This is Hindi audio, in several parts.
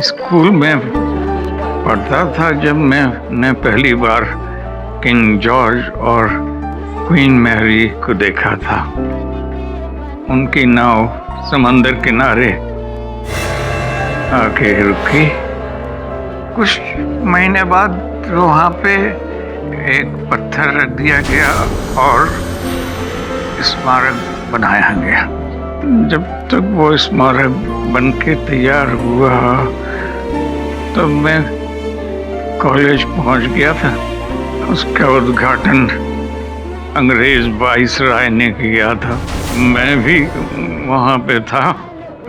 स्कूल में पढ़ता था जब मैंने पहली बार किंग जॉर्ज और क्वीन मैरी को देखा था। उनकी नाव समंदर किनारे आके रुकी। कुछ महीने बाद वहाँ पे एक पत्थर रख दिया गया और स्मारक बनाया गया। जब तक वो स्मारक बन के तैयार हुआ तो मैं कॉलेज पहुंच गया था। उसका उद्घाटन अंग्रेज वाइसराय ने किया था। मैं भी वहाँ पे था।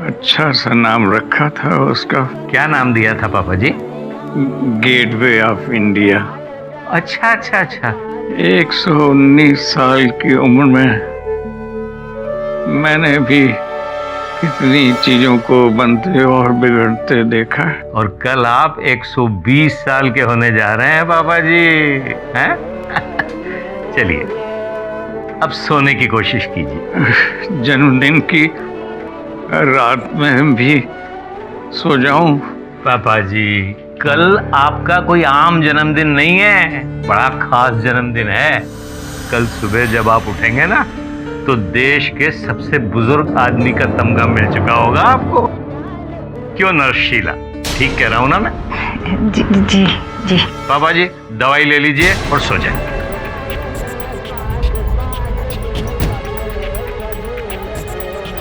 अच्छा सा नाम रखा था उसका। क्या नाम दिया था पापा जी? Gateway of India. अच्छा अच्छा अच्छा। 119 साल की उम्र में मैंने भी कितनी चीजों को बनते और बिगड़ते देखा। और कल आप 120 साल के होने जा रहे हैं पापा जी, हैं? चलिए अब सोने की कोशिश कीजिए। जन्मदिन की रात में भी सो जाऊं? पापा जी कल आपका कोई आम जन्मदिन नहीं है, बड़ा खास जन्मदिन है। कल सुबह जब आप उठेंगे ना तो देश के सबसे बुजुर्ग आदमी का तमगा मिल चुका होगा आपको। क्यों नरशीला, ठीक कह रहा हूं ना मैं? जी जी जी। पापा जी दवाई ले लीजिए और सो जाए।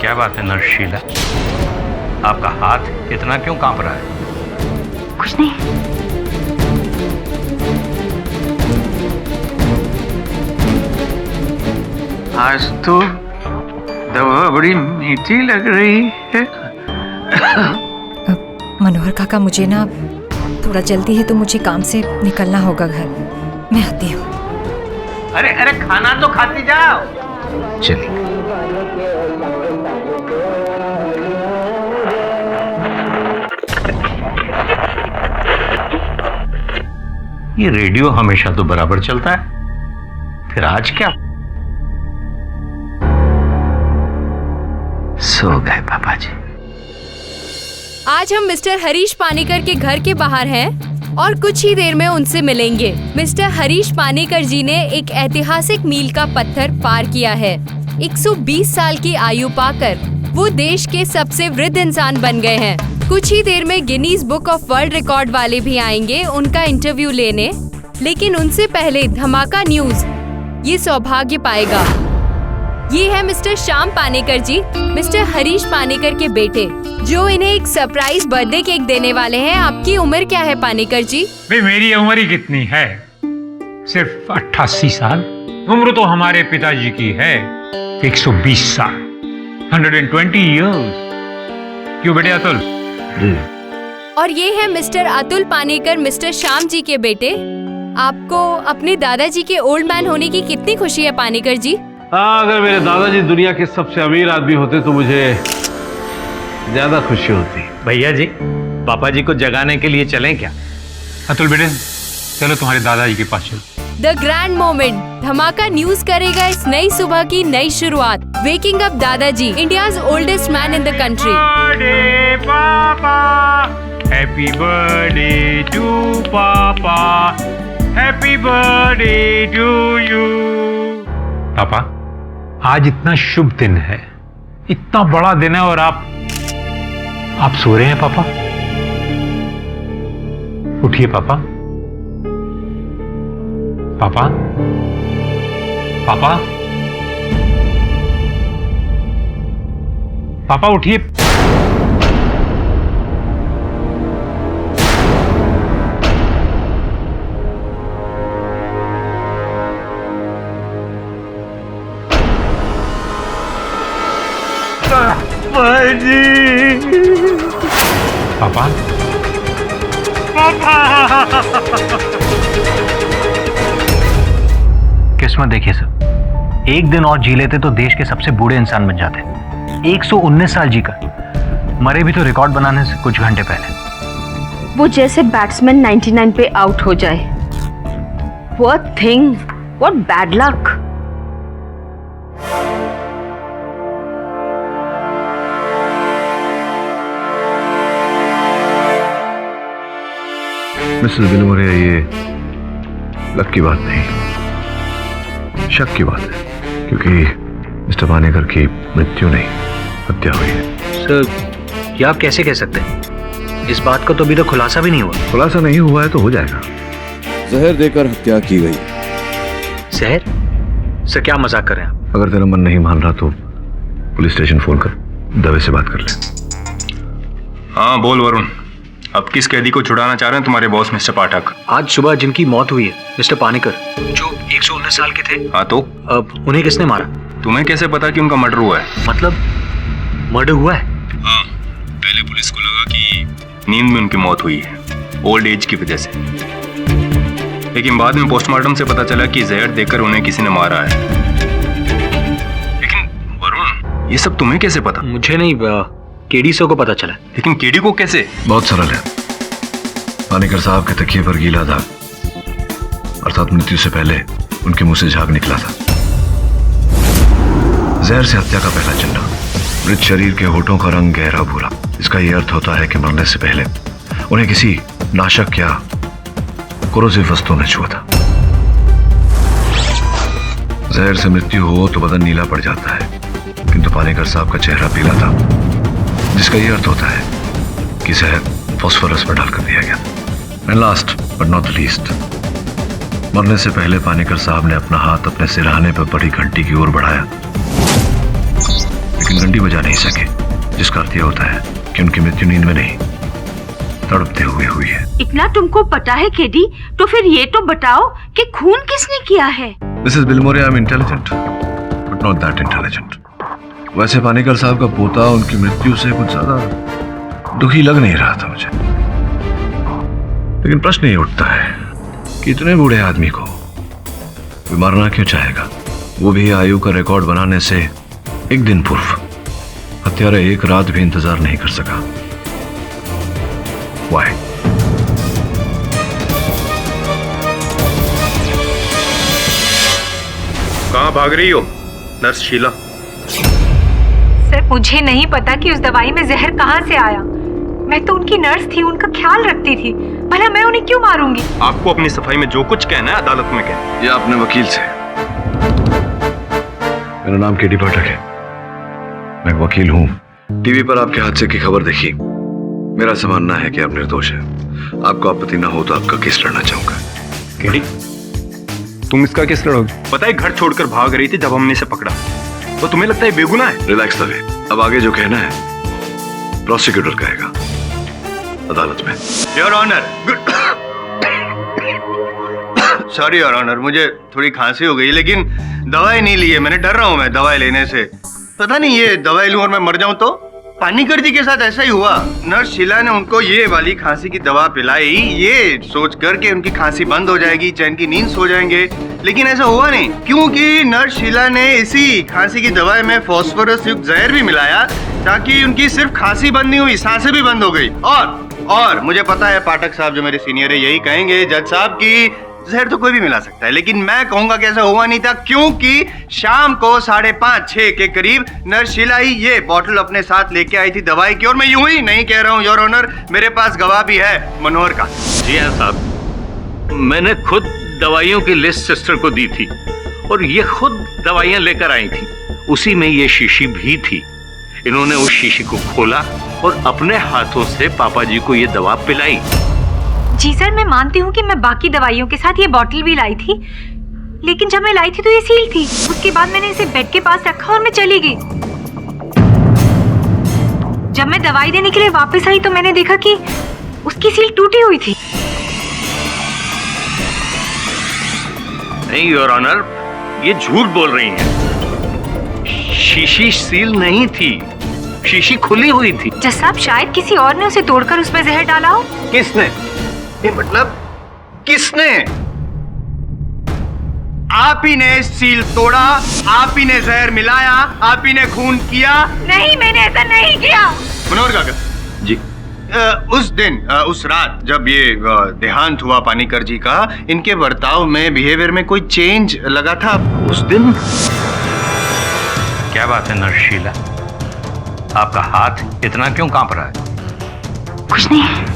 क्या बात है नरशीला, आपका हाथ इतना क्यों कांप रहा है? कुछ नहीं। आज तो दवा बड़ी मीठी लग रही है। मनोहर काका मुझे ना थोड़ा जल्दी है तो मुझे काम से निकलना होगा घर। मैं आती हूँ। अरे अरे खाना तो खाती जाओ। चलिए। ये रेडियो हमेशा तो बराबर चलता है, फिर आज क्या? सो गए पापा जी। आज हम मिस्टर हरीश पानीकर के घर के बाहर हैं और कुछ ही देर में उनसे मिलेंगे। मिस्टर हरीश पानीकर जी ने एक ऐतिहासिक मील का पत्थर पार किया है। 120 साल की आयु पाकर वो देश के सबसे वृद्ध इंसान बन गए हैं। कुछ ही देर में Guinness book of world record वाले भी आएंगे उनका इंटरव्यू लेने, लेकिन उनसे पहले धमाका न्यूज ये सौभाग्य पाएगा। ये है मिस्टर श्याम पानीकर जी, मिस्टर हरीश पानीकर के बेटे, जो इन्हें एक सरप्राइज बर्थडे केक देने वाले हैं। आपकी उम्र क्या है पानीकर जी? भाई मेरी उम्र ही कितनी है, सिर्फ 88 साल। उम्र तो हमारे पिताजी की है 120 साल, 120 इयर्स। क्यों बेटे अतुल? और ये है मिस्टर अतुल पानीकर, मिस्टर श्याम जी के बेटे। आपको अपने दादाजी के ओल्ड मैन होने की कितनी खुशी है पानीकर जी? अगर मेरे दादाजी दुनिया के सबसे अमीर आदमी होते तो मुझे ज्यादा खुशी होती। भैया जी पापा जी को जगाने के लिए चलें क्या? अतुल बेटे चलो तुम्हारे दादाजी के पास चलो। द ग्रैंड मोमेंट धमाका न्यूज करेगा इस नई सुबह की नई शुरुआत। वेकिंग अप दादाजी, India's oldest man in the country. Happy birthday to पापा, हैप्पी बर्थडे टू यू। पापा आज इतना शुभ दिन है, इतना बड़ा दिन है और आप सो रहे हैं पापा? उठिए पापा। पापा पापा पापा उठिए। पापा किस्मत देखिए सर, एक दिन और जी लेते तो देश के सबसे बूढ़े इंसान बन जाते। 119 साल जीकर मरे भी तो रिकॉर्ड बनाने से कुछ घंटे पहले। वो जैसे बैट्समैन 99 पे आउट हो जाए। What thing? What bad luck? Mrs Bilimoria, ये लक की बात नहीं, शक की बात है, क्योंकि मिस्टर पानेकर की मृत्यु नहीं, हत्या हुई है। सर, ये आप कैसे कह सकते हैं? इस बात का तो अभी तक खुलासा भी नहीं हुआ। खुलासा नहीं हुआ है तो हो जाएगा। जहर देकर हत्या की गई। जहर? सर, क्या मजाक कर रहे हैं आप? अगर तेरा मन नहीं मान रहा तो पुलिस स्टेशन फोन कर दवे से बात कर ले। हाँ बोल वरुण, अब किस कैदी को छुड़ाना चाह रहे हैं तुम्हारे बॉस मिस्टर पाठक? आज सुबह जिनकी मौत हुई है, मिस्टर पानेकर, जो 119 साल के थे। हाँ तो अब उन्हें किसने मारा? तुम्हें कैसे पता कि उनका मर्डर हुआ है? मतलब मर्डर हुआ है? हाँ, पहले पुलिस को लगा कि नींद में उनकी मौत हुई है, ओल्ड एज की वजह से, लेकिन बाद में पोस्टमार्टम से पता चला कि जहर देकर उन्हें किसी ने मारा है। लेकिन वरुण, ये सब तुम्हें कैसे पता? मुझे नहीं, केडी सर को पता चला। लेकिन केडी को कैसे? बहुत सरल है। पानेकर साहब के तकिए पर गीला था, अर्थात मृत्यु से पहले उनके मुंह से झाग निकला था। जहर से हत्या का पहला चिन्ह, मृत शरीर के होठों का रंग गहरा भूरा। इसका यह अर्थ होता है कि मरने से पहले उन्हें किसी नाशक या कोरोसिव वस्तु ने छुआ था। जहर से मृत्यु हो तो बदन नीला पड़ जाता है, किंतु पानेकर साहब का चेहरा पीला था, जिसका यह अर्थ होता है कि जहर फास्फोरस पर डालकर दिया गया। And last but not the least, मरने से पहले पानेकर साहब ने अपना हाथ अपने सिरहाने पर पड़ी घंटी की ओर बढ़ाया, लेकिन घंटी बजा नहीं सके, जिसका अर्थ यह होता है कि उनकी मृत्यु नींद में नहीं, तड़पते हुए हुई है। इतना तुमको पता है केडी, तो फिर ये तो बताओ कि खून किसने किया है? Mrs Bilimoria, I am intelligent but not that intelligent. वैसे पानेकर साहब का पोता उनकी मृत्यु से कुछ ज्यादा दुखी लग नहीं रहा था मुझे, लेकिन प्रश्न ये उठता है कि इतने बूढ़े आदमी को कोई मारना क्यों चाहेगा, वो भी आयु का रिकॉर्ड बनाने से एक दिन पूर्व। हत्यारा एक रात भी इंतजार नहीं कर सका। Why? कहाँ भाग रही हो नर्स शीला? सर, मुझे नहीं पता कि उस दवाई में जहर कहाँ से आया। मैं तो उनकी नर्स थी, उनका ख्याल रखती थी, भला मैं उन्हें क्यों मारूंगी? आपको अपनी सफाई में जो कुछ कहना है अदालत में कहना। ये अपने वकील से। मेरा नाम केडी पाठक है, मैं एक वकील हूँ। टीवी पर आपके हादसे की खबर देखी, मेरा ऐसा मानना है कि आप निर्दोष हैं। आपको आपत्ति ना हो तो आपका केस लड़ना चाहूंगा। केडी, तुम इसका केस लड़ोगे? पता है घर छोड़कर भाग रही थी जब हमने इसे पकड़ा, तो तुम्हें लगता है बेगुनाह है? रिलैक्स दवे, अब आगे जो कहना है प्रोसिक्यूटर कहेगा अदालत में। Your honour, sorry your honour, मुझे थोड़ी खांसी हो गई, लेकिन दवाई नहीं ली है मैंने। डर रहा हूं मैं दवाई लेने से, पता नहीं ये दवाई लूं और मैं मर जाऊं तो। पानीकर जी के साथ ऐसा ही हुआ। नर्स शीला ने उनको ये वाली खांसी की दवा पिलाई, ये सोच कर के उनकी खांसी बंद हो जाएगी, चैन की नींद सो जाएंगे, लेकिन ऐसा हुआ नहीं, क्योंकि नर्स शीला ने इसी खांसी की दवाई में फास्फोरस युक्त जहर भी मिलाया, ताकि उनकी सिर्फ खांसी बंद नहीं हुई, सांसें भी बंद हो गई। और मुझे पता है पाठक साहब जो मेरे सीनियर है यही कहेंगे जज साहब की जहर तो कोई भी मिला सकता है, लेकिन मैं कहूंगा कि ऐसा हुआ नहीं था, क्योंकि शाम को 5:30-6 के करीब नर्स शीला ही ये बोतल अपने साथ लेके आई थी दवाई की। और मैं यूं ही नहीं कह रहा हूं योर ऑनर, मेरे पास गवाह भी है मनोहर का। जी हाँ साहब, मैंने खुद दवाइयों की लिस्ट सिस्टर को दी थी और ये खुद दवाइयां लेकर आई थी। उसी में ये शीशी भी थी। इन्होंने उस शीशी को खोला और अपने हाथों से पापा जी को ये दवा पिलाई। जी सर, मैं मानती हूँ कि मैं बाकी दवाइयों के साथ ये बॉटल भी लाई थी, लेकिन जब मैं लाई थी तो ये सील थी। उसके बाद मैंने इसे बेड के पास रखा और मैं चली गई। जब मैं दवाई देने के लिए वापस आई तो मैंने देखा कि उसकी सील टूटी हुई थी। नहीं योर ऑनर, ये झूठ बोल रही हैं। शीशी सील नहीं थी, शीशी खुली हुई थी। जज साहब, शायद किसी और ने उसे तोड़कर उसमें जहर डाला हो। किसने? ये मतलब किसने? आप ही ने सील तोड़ा, आप ही ने जहर मिलाया, आप ही ने खून किया। नहीं, मैंने ऐसा नहीं किया। मनोहर काका जी, उस दिन उस रात जब ये देहांत हुआ पानीकर जी का, इनके बर्ताव में, बिहेवियर में कोई चेंज लगा था उस दिन? क्या बात है नर्स शीला, आपका हाथ इतना क्यों कांप रहा है? कुछ नहीं।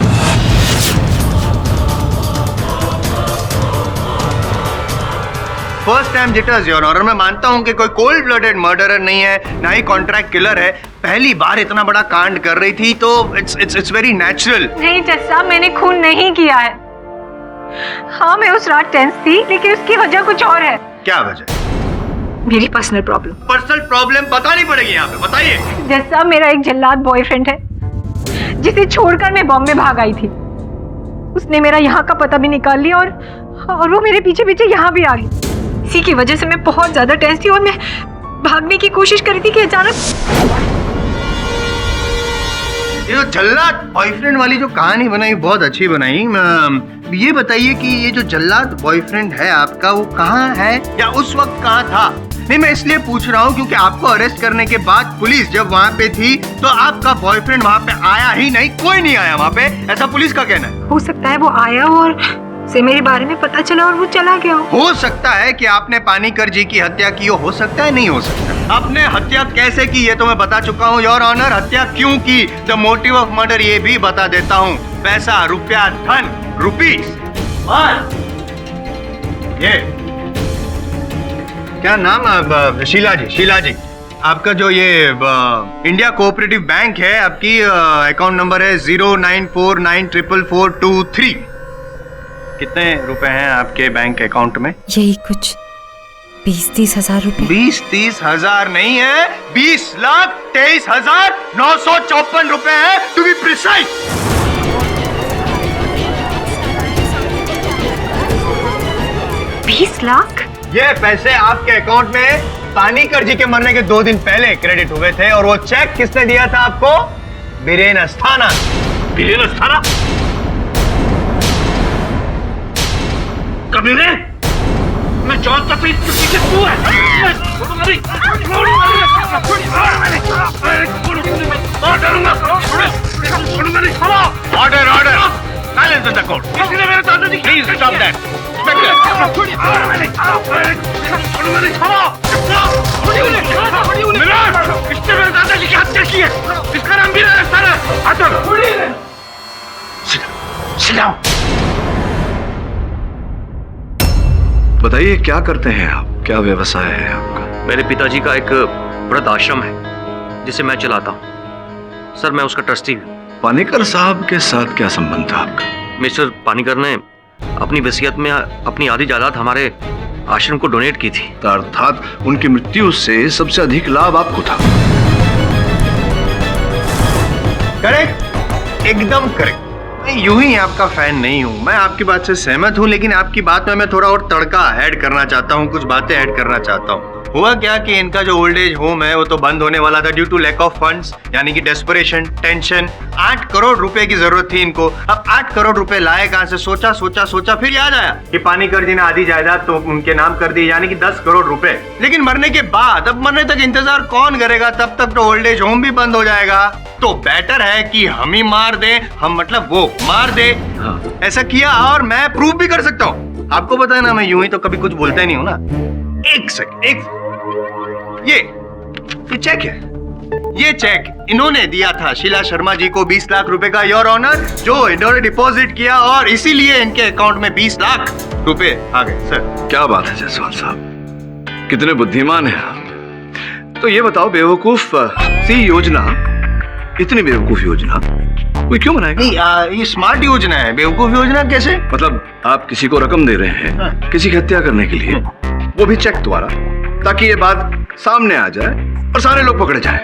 First time jitters your honour. मैं मानता हूँ कि कोई कोल्ड ब्लडेड मर्डरर नहीं है, ना ही कॉन्ट्रैक्ट किलर है। पहली बार इतना बड़ा कांड कर रही थी तो इट्स वेरी नेचुरल। नहीं जज साहब, मैंने खून नहीं किया है। हाँ, मैं उस रात टेंस थी, लेकिन उसकी वजह कुछ और है। क्या वजह? मेरी पर्सनल प्रॉब्लम। पर्सनल प्रॉब्लम बतानी पड़ेगी यहाँ पे, बताइए। जज साहब, मेरा एक जल्लाद बॉयफ्रेंड है जिसे छोड़कर मैं बॉम्बे भाग आई थी। उसने मेरा यहाँ का पता भी निकाल लिया और वो मेरे पीछे पीछे यहाँ भी आ गई। इसी की वजह से मैं बहुत ज्यादा टेंस थी और मैं भागने की कोशिश कर रही थी कि अचानक ये जो जल्लाद बॉयफ्रेंड वाली जो कहानी बनाई बहुत अच्छी बनाई। ये बताइए कि ये जो जल्लाद बॉयफ्रेंड है आपका वो कहाँ है या उस वक्त कहाँ था? नहीं, मैं इसलिए पूछ रहा हूँ क्योंकि आपको अरेस्ट करने के बाद पुलिस जब वहाँ पे थी तो आपका बॉयफ्रेंड वहाँ पे आया ही नहीं, कोई नहीं आया वहाँ पे, ऐसा पुलिस का कहना है। हो सकता है वो आया और से मेरे बारे में पता चला और वो चला गया। हो सकता है कि आपने पानीकर जी की हत्या की हो सकता है नहीं हो सकता। आपने हत्या कैसे की ये तो मैं बता चुका हूँ योर ऑनर। हत्या क्यों की, द मोटिव ऑफ मर्डर ये भी बता देता हूँ। पैसा, रुपया, धन, रुपीस, ये क्या नाम? शीला जी, शीला जी, आपका जो ये इंडिया कोऑपरेटिव बैंक है, आपकी अकाउंट नंबर है 09494443। कितने रुपए हैं आपके बैंक अकाउंट में? यही कुछ 20-30 हजार रुपए। 20-30 हजार नहीं है, 20,23,954 रुपए है टू बी प्रिसाइज। $20 लाख? ये पैसे आपके अकाउंट में पानीकर जी के मरने के 2 दिन पहले क्रेडिट हुए थे और वो चेक किसने दिया था आपको? बीरेन अस्थाना। बीरेन अस्थाना? कबीरे, मैं जानता था इसके पीछे तू है। Order, order, silence in the court. किसने मेरे दादाजी? Please stop that. इसने मेरे दादाजी की हत्या की है। इसका नाम भी अस्थाना। बताइए क्या करते हैं आप, क्या व्यवसाय है आपका? मेरे पिताजी का एक वृद्ध आश्रम है जिसे मैं चलाता हूँ। सर, मैं उसका ट्रस्टी हूँ। पानीकर साहब के साथ क्या संबंध था आपका? मिस्टर पानीकर ने अपनी वसीयत में अपनी आधी जायदाद हमारे आश्रम को डोनेट की थी। अर्थात उनकी मृत्यु से सबसे अधिक लाभ आपको था। करेक्ट, एकदम करेक्ट। मैं यूं ही आपका फैन नहीं हूं, मैं आपकी बात से सहमत हूं, लेकिन आपकी बात में मैं थोड़ा और तड़का ऐड करना चाहता हूं, कुछ बातें ऐड करना चाहता हूं। हुआ क्या कि इनका जो ओल्ड एज होम है वो तो बंद होने वाला था due to lack of funds, यानी कि डेस्परेशन, टेंशन। 8 करोड़ रुपए की जरूरत थी इनको। अब 8 करोड़ रुपए लाए कहां से? सोचा सोचा सोचा, फिर याद आया कि पानीकर जी ने आधी जायदाद तो उनके नाम कर दी, यानी कि 10 करोड़ रुपए। लेकिन मरने के बाद, अब मरने तक इंतजार कौन करेगा? तब तक तो ओल्ड एज होम भी बंद हो जाएगा। तो बेटर है कि हम ही मार दें, हम मतलब वो मार दे। ऐसा किया और मैं प्रूव भी कर सकता हूँ। आपको पता है ना, मैं यूं ही तो कभी कुछ बोलता ही नहीं हूं ना। एक सेकंड, ये चेक है। ये चेक इन्होंने दिया था शीला शर्मा जी को 20 लाख रुपए का योर ऑनर, जो इन्होंने डिपॉजिट किया और इसीलिए इनके अकाउंट में 20 लाख रुपए आ गए। सर, क्या बात है जायसवाल साहब, कितने बुद्धिमान हैं आप। तो ये बताओ, बेवकूफ सी योजना, इतनी बेवकूफ योजना कोई क्यों बनाएगा? नहीं, ये स्मार्ट योजना है। बेवकूफ योजना कैसे? मतलब आप किसी को रकम दे रहे हैं किसी की हत्या करने के लिए, वो भी चेक द्वारा, ताकि ये बात सामने आ जाए और सारे लोग पकड़े जाएं।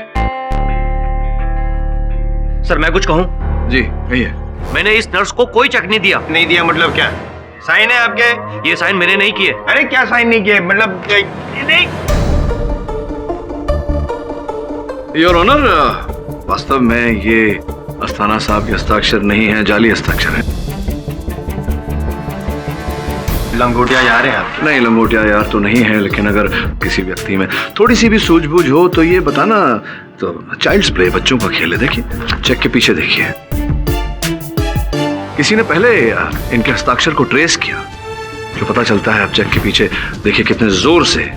सर, मैं कुछ कहूँ? जी कहिए। मैंने इस नर्स को कोई चेक नहीं दिया। नहीं दिया मतलब क्या? साइन है आपके? ये साइन मैंने नहीं किए। अरे क्या साइन नहीं किए? मतलब नहीं। योर ऑनर, वास्तव में ये अस्थाना साहब के हस्ताक्षर नहीं है, जाली हस्ताक्षर है। लंगोटिया यार है आप? नहीं, लंगोटिया यार तो नहीं है, लेकिन अगर किसी व्यक्ति में थोड़ी सी भी सूझबूझ हो तो ये बताना। तो चाइल्ड्स प्ले, बच्चों का खेल है। देखिए चेक के पीछे देखिए, किसी ने पहले इनके हस्ताक्षर को ट्रेस किया, जो पता चलता है। अब चेक के पीछे देखिए कितने जोर से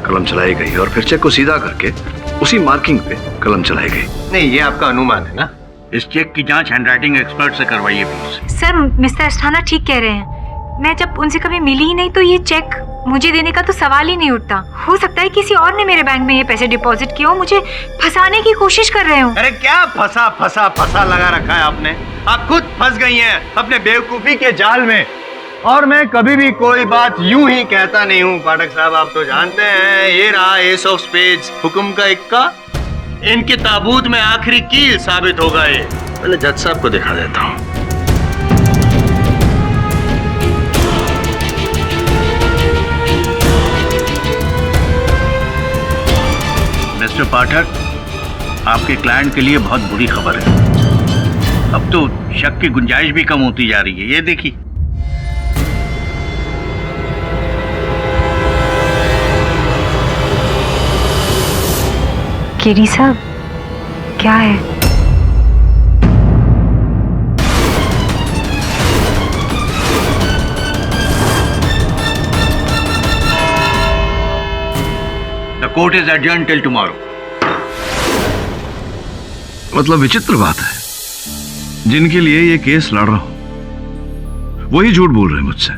कलम चलाई गई और फिर चेक को सीधा करके उसी मार्किंग पे कलम चलाई गई। नहीं, ये आपका अनुमान है ना? इस चेक की जांच हैंडराइटिंग एक्सपर्ट से करवाइए प्लीज। सर, मिस्टर अस्थाना ठीक कह रहे हैं। मैं जब उनसे कभी मिली ही नहीं तो ये चेक मुझे देने का तो सवाल ही नहीं उठता। हो सकता है किसी और ने मेरे बैंक में ये पैसे डिपॉजिट किए हो, मुझे फंसाने की कोशिश कर रहे हो। अरे क्या फंसा फंसा फंसा लगा रखा है आपने? आप खुद फंस गई हैं अपने बेवकूफी के जाल में। और मैं कभी भी कोई बात यूं ही कहता नहीं हूँ पाठक साहब, आप तो जानते हैं। ये रहा एस ऑफ स्पेड्स, हुक्म का इक्का। इनके ताबूत में आखिरी कील साबित होगा ये। पहले जज साहब को दिखा देता हूँ। मिस्टर पाठक, आपके क्लाइंट के लिए बहुत बुरी खबर है। अब तो शक की गुंजाइश भी कम होती जा रही है। ये देखिए। केडी साहब, क्या है? The court is adjourned till tomorrow. मतलब विचित्र बात है, जिनके लिए ये केस लड़ रहा हूं वही झूठ बोल रहे हैं मुझसे।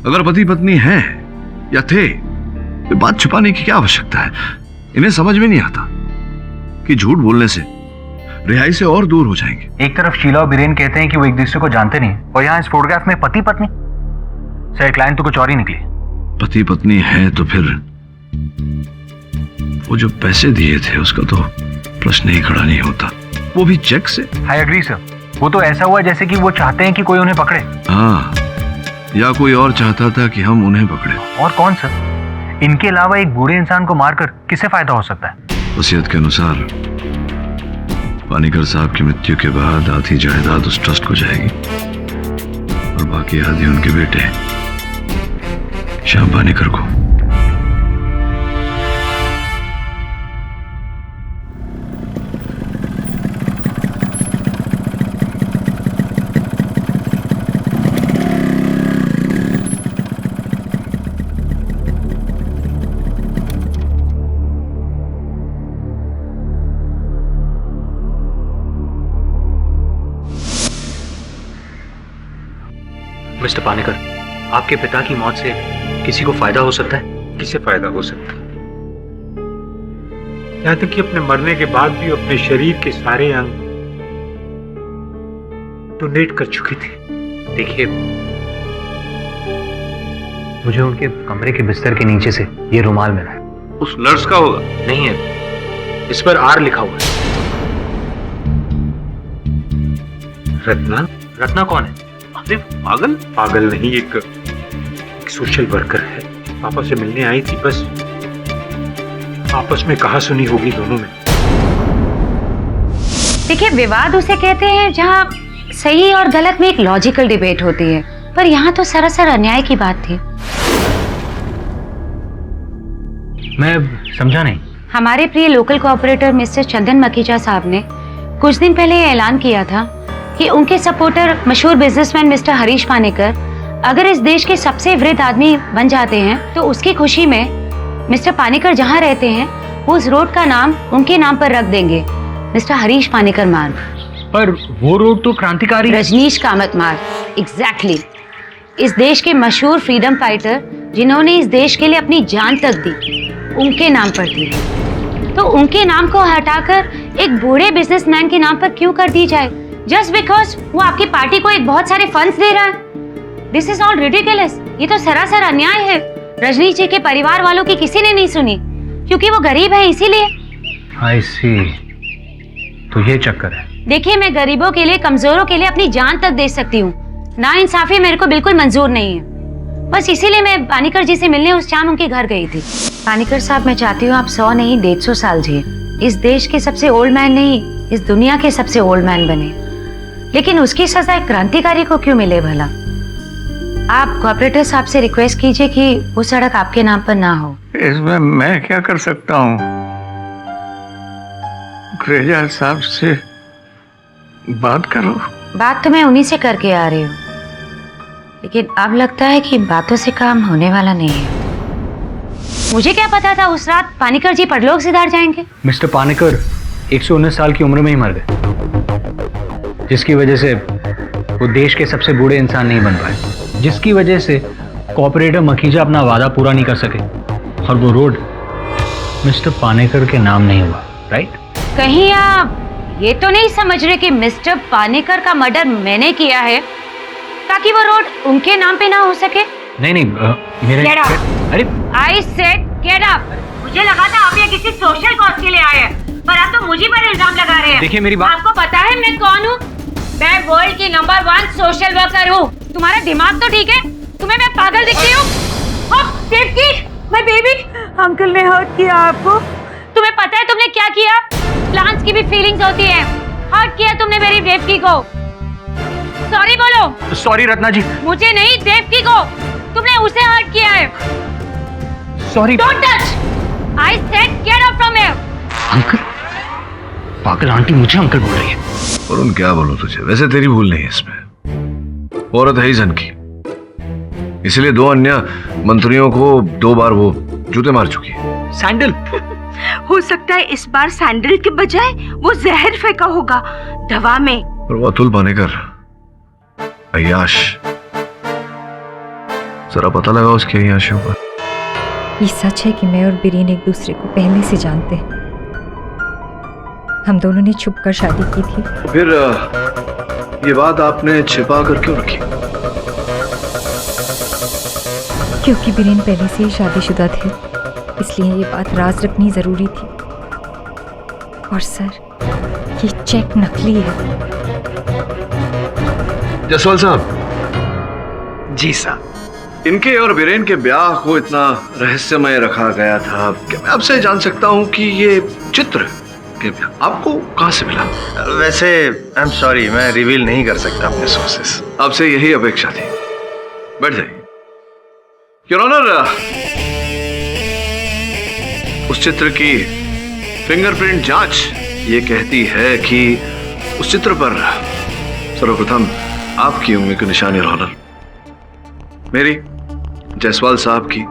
अगर पति पत्नी हैं या थे तो बात छुपाने की क्या आवश्यकता है? इन्हें समझ में नहीं आता कि झूठ बोलने से रिहाई से और दूर हो जाएंगे। एक तरफ शीला और बीरेन कहते हैं कि वो एक दूसरे को जानते नहीं, और यहाँ इस फोटोग्राफ में पति पत्नी। सर, क्लाइंट तो कुछ और ही निकली। पति पत्नी है तो फिर वो जो पैसे दिए थे उसका तो प्रश्न ही खड़ा नहीं होता, वो भी चेक से। आई एग्री सर, वो तो ऐसा हुआ जैसे कि वो चाहते हैं कि कोई उन्हें पकड़े। हाँ, या कोई और चाहता था कि हम उन्हें पकड़े। और कौन सर? इनके अलावा एक बूढ़े इंसान को मारकर किसे फायदा हो सकता है? वसीयत के अनुसार पानीकर साहब की मृत्यु के बाद आधी जायदाद उस ट्रस्ट को जाएगी और बाकी आधी उनके बेटे श्याम पानीकर को। मिस्टर पानीकर, आपके पिता की मौत से किसी को फायदा हो सकता है? किसे फायदा हो सकता है? यहाँ तक कि अपने मरने के बाद भी अपने शरीर के सारे अंग डोनेट कर चुकी थी। देखिए, मुझे उनके कमरे के बिस्तर के नीचे से ये रुमाल मिला है। उस नर्स का होगा? नहीं है, इस पर आर लिखा हुआ है। रत्ना? रत्ना कौन है? अरे पागल? पागल नहीं, एक सोशल वर्कर है। पापा से मिलने आई थी, बस आपस में कहा सुनी होगी दोनों में। देखिए, विवाद उसे कहते हैं जहाँ सही और गलत में एक लॉजिकल डिबेट होती है, पर यहाँ तो सरासर अन्याय की बात थी। मैं समझा नहीं। हमारे प्रिय लोकल कोऑपरेटर मिस्टर चंदन मकीजा साहब ने कुछ दिन पहले ऐलान किया था कि उनके सपोर्टर मशहूर बिजनेसमैन मिस्टर हरीश पानीकर अगर इस देश के सबसे वृद्ध आदमी बन जाते हैं तो उसकी खुशी में मिस्टर पानीकर जहां रहते हैं वो उस रोड का नाम उनके नाम पर रख देंगे, मिस्टर हरीश पानीकर मार्ग। पर वो रोड तो क्रांतिकारी रजनीश कामत मार्ग। एग्जैक्टली। इस देश के मशहूर फ्रीडम फाइटर जिन्होंने इस देश के लिए अपनी जान तक दी, उनके नाम पर थी। तो उनके नाम को हटाकर एक बूढ़े बिजनेसमैन के नाम पर क्यों कर दी जाए, जस्ट बिकॉज वो आपकी पार्टी को एक बहुत सारे फंड्स दे रहा है? This is all ridiculous. ये तो सरासर अन्याय है। रजनीश जी के परिवार वालों की किसी ने नहीं सुनी, क्योंकि वो गरीब है इसीलिए। आई सी, तो ये चक्कर है। देखिए, मैं गरीबों के लिए, कमजोरों के लिए अपनी जान तक दे सकती हूँ। नाइंसाफी मेरे को बिल्कुल मंजूर नहीं है। बस इसीलिए मैं पानीकर जी से मिलने उस शाम उनके घर गई थी। पानीकर साहब, मैं चाहती हूँ आप 100 नहीं 150 साल जिए। इस देश के सबसे ओल्ड मैन नहीं, इस दुनिया के सबसे ओल्ड मैन बने। लेकिन उसकी सजा एक क्रांतिकारी को क्यों मिले भला? आप कॉर्पोरेटर साहब से रिक्वेस्ट कीजिए कि वो सड़क आपके नाम पर ना हो। इसमें मैं क्या कर सकता हूँ? ग्रेजा साहब से बात करो। बात तो मैं उन्हीं से करके आ रही हूँ, लेकिन अब लगता है कि बातों से काम होने वाला नहीं है। मुझे क्या पता था उस रात पानीकर जी परलोक सिधार जाएंगे। मिस्टर पानीकर 119 साल की उम्र में ही मर गए, जिसकी वजह से वो देश के सबसे बूढ़े इंसान नहीं बन पाए, जिसकी वजह से कोऑपरेटर मखीजा अपना वादा पूरा नहीं कर सके और वो रोड मिस्टर पानेकर के नाम नहीं हुआ, राइट? कहीं आप ये तो नहीं समझ रहे कि मिस्टर पानेकर का मर्डर मैंने किया है ताकि वो रोड उनके नाम पे ना हो सके? नहीं, मेरे Get up. अरे I said get up. मुझे लगा था आप ये किसी सोशल कॉज के लिए आए हैं, पर आप तो मुझे पर इल्जाम लगा रहे हैं। देखिए मेरी बात। आपको पता है मैं कौन हूँ? मैं वर्ल्ड की नंबर 1 सोशल वर्कर हूँ। तुम्हारा दिमाग तो ठीक है? तुम्हें मैं पागल दिखती हूँ? देवकी, my baby, अंकल ने हर्ट किया आपको। तुम्हें पता है तुमने क्या किया? प्लांट्स की भी फीलिंग्स होती है। हर्ट किया तुमने मेरी देवकी को। सॉरी बोलो। सॉरी रत्ना जी। मुझे नहीं, देवकी को। तुमने उसे हर्ट किया है। Sorry. Don't touch. I said get out from here. Uncle, पागल आंटी मुझे अंकल बोल रही है। और उन क्या बोलूं तुझे, वैसे तेरी भूल नहीं है इसमें। औरत है ही जन की, इसलिए 2 अन्य मंत्रियों को 2 बार वो जूते मार चुकी है। सैंडल हो सकता है इस बार सैंडल के बजाय वो जहर फेंका होगा दवा में। और वो अतुल पानेकर, अय्याश, जरा पता लगा उसके अय्याशियों का। ये सच है कि मैं और बीरेन एक दूसरे को पहले से जानते हैं। हम दोनों ने छुपकर शादी की थी। फिर ये बात आपने छिपा कर क्यों रखी? क्योंकि बीरेन पहले से ही शादीशुदा थे, इसलिए ये बात राज रखनी जरूरी थी। और सर, ये चेक नकली है। जसवाल साहब। जी साहब। इनके और बीरेन के ब्याह को इतना रहस्यमय रखा गया था कि मैं आपसे जान सकता हूं कि ये चित्र आपको कहां से मिला? वैसे आई एम सॉरी, मैं रिवील नहीं कर सकता अपने सोर्सेस। आपसे यही अपेक्षा थी। बैठ जाइए। योर ऑनर, उस चित्र की फिंगरप्रिंट जांच ये कहती है कि उस चित्र पर सर्वप्रथम आपकी उंगली की निशानी, योर ऑनर, मेरी, जायसवाल साहब की,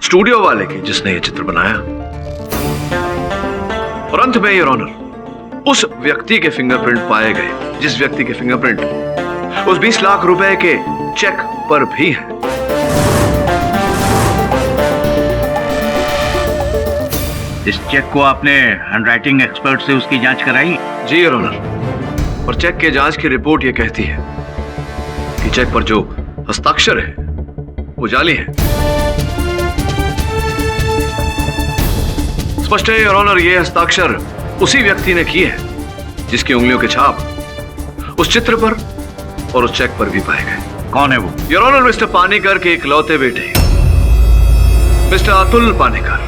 स्टूडियो वाले की जिसने ये चित्र बनाया, और अंत में, योर ऑनर, उस व्यक्ति के फिंगरप्रिंट पाए गए जिस व्यक्ति के फिंगरप्रिंट उस 20 लाख रुपए के चेक पर भी है। इस चेक को आपने हैंडराइटिंग एक्सपर्ट से उसकी जांच कराई? जी योर ऑनर, और चेक के जांच की रिपोर्ट यह कहती है कि चेक पर जो हस्ताक्षर है वो जाली है। स्पष्ट है योर ऑनर, ये हस्ताक्षर उसी व्यक्ति ने किए हैं जिसकी उंगलियों के छाप उस चित्र पर और उस चेक पर भी पाए गए। कौन है वो? योर ऑनर, मिस्टर पानेकर के इकलौते बेटे मिस्टर अतुल पानेकर।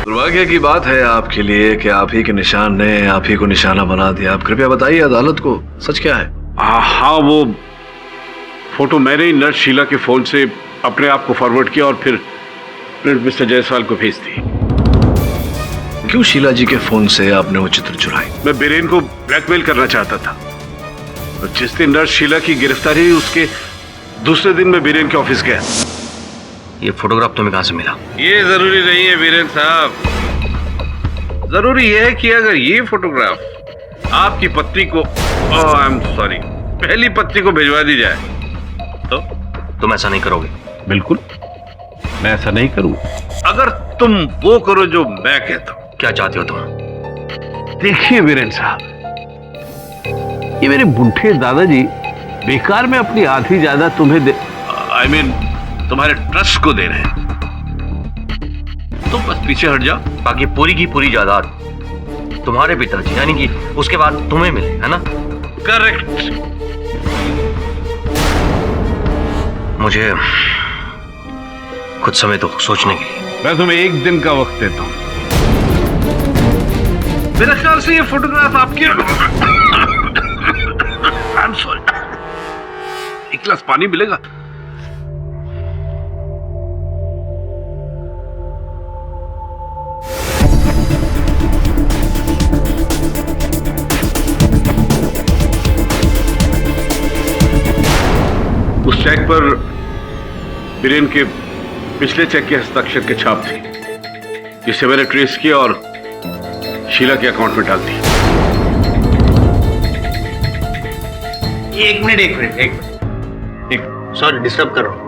दुर्भाग्य की बात है आपके लिए कि आप ही के निशान ने आप ही को निशाना बना दिया। आप कृपया बताइए अदालत को सच क्या है? हाँ, वो फोटो मैंने ही नर्स शीला के फोन से अपने आप को फॉरवर्ड किया और फिर मिस्टर जायसवाल को भेज दी। क्यों शीला जी के फोन से आपने वो चित्र चुराई? मैं बीरेन को ब्लैकमेल करना चाहता था। और जिस दिन नर्स शीला की गिरफ्तारी हुई उसके दूसरे दिन मैं बीरेन के ऑफिस गया। ये फोटोग्राफ तुम्हें कहां से मिला? ये जरूरी नहीं है बीरेन साहब, जरूरी यह है कि अगर ये फोटोग्राफ आपकी पत्नी को, आई एम सॉरी, पहली पत्नी को भिजवा दी जाए तो तुम ऐसा नहीं करोगे? बिल्कुल, मैं ऐसा नहीं करूंगा। अगर तुम वो करो जो मैं कहता हूं। क्या चाहते हो तुम? देखिए बीरेन साहब, ये मेरे बूढ़े दादाजी बेकार में अपनी आधी जायदाद तुम्हें दे, आई मीन तुम्हारे ट्रस्ट को दे रहे हैं, तो बस पीछे हट जाओ। बाकी पूरी की पूरी जायदाद तुम्हारे पिताजी यानी कि उसके बाद तुम्हें मिले, है ना? करेक्ट। मुझे कुछ समय तो सोचने के लिए। मैं तुम्हें 1 दिन का वक्त देता हूं। मेरे ख्याल से ये फोटोग्राफ आपकी आई एम सॉरी, 1 गिलास पानी मिलेगा? उस चेक पर बीरेन के पिछले चेक के हस्ताक्षर के छाप थी, जिसे मैंने ट्रेस किया और शीला के अकाउंट में डाल दी। एक मिनट सॉरी डिस्टर्ब कर रहा हूँ।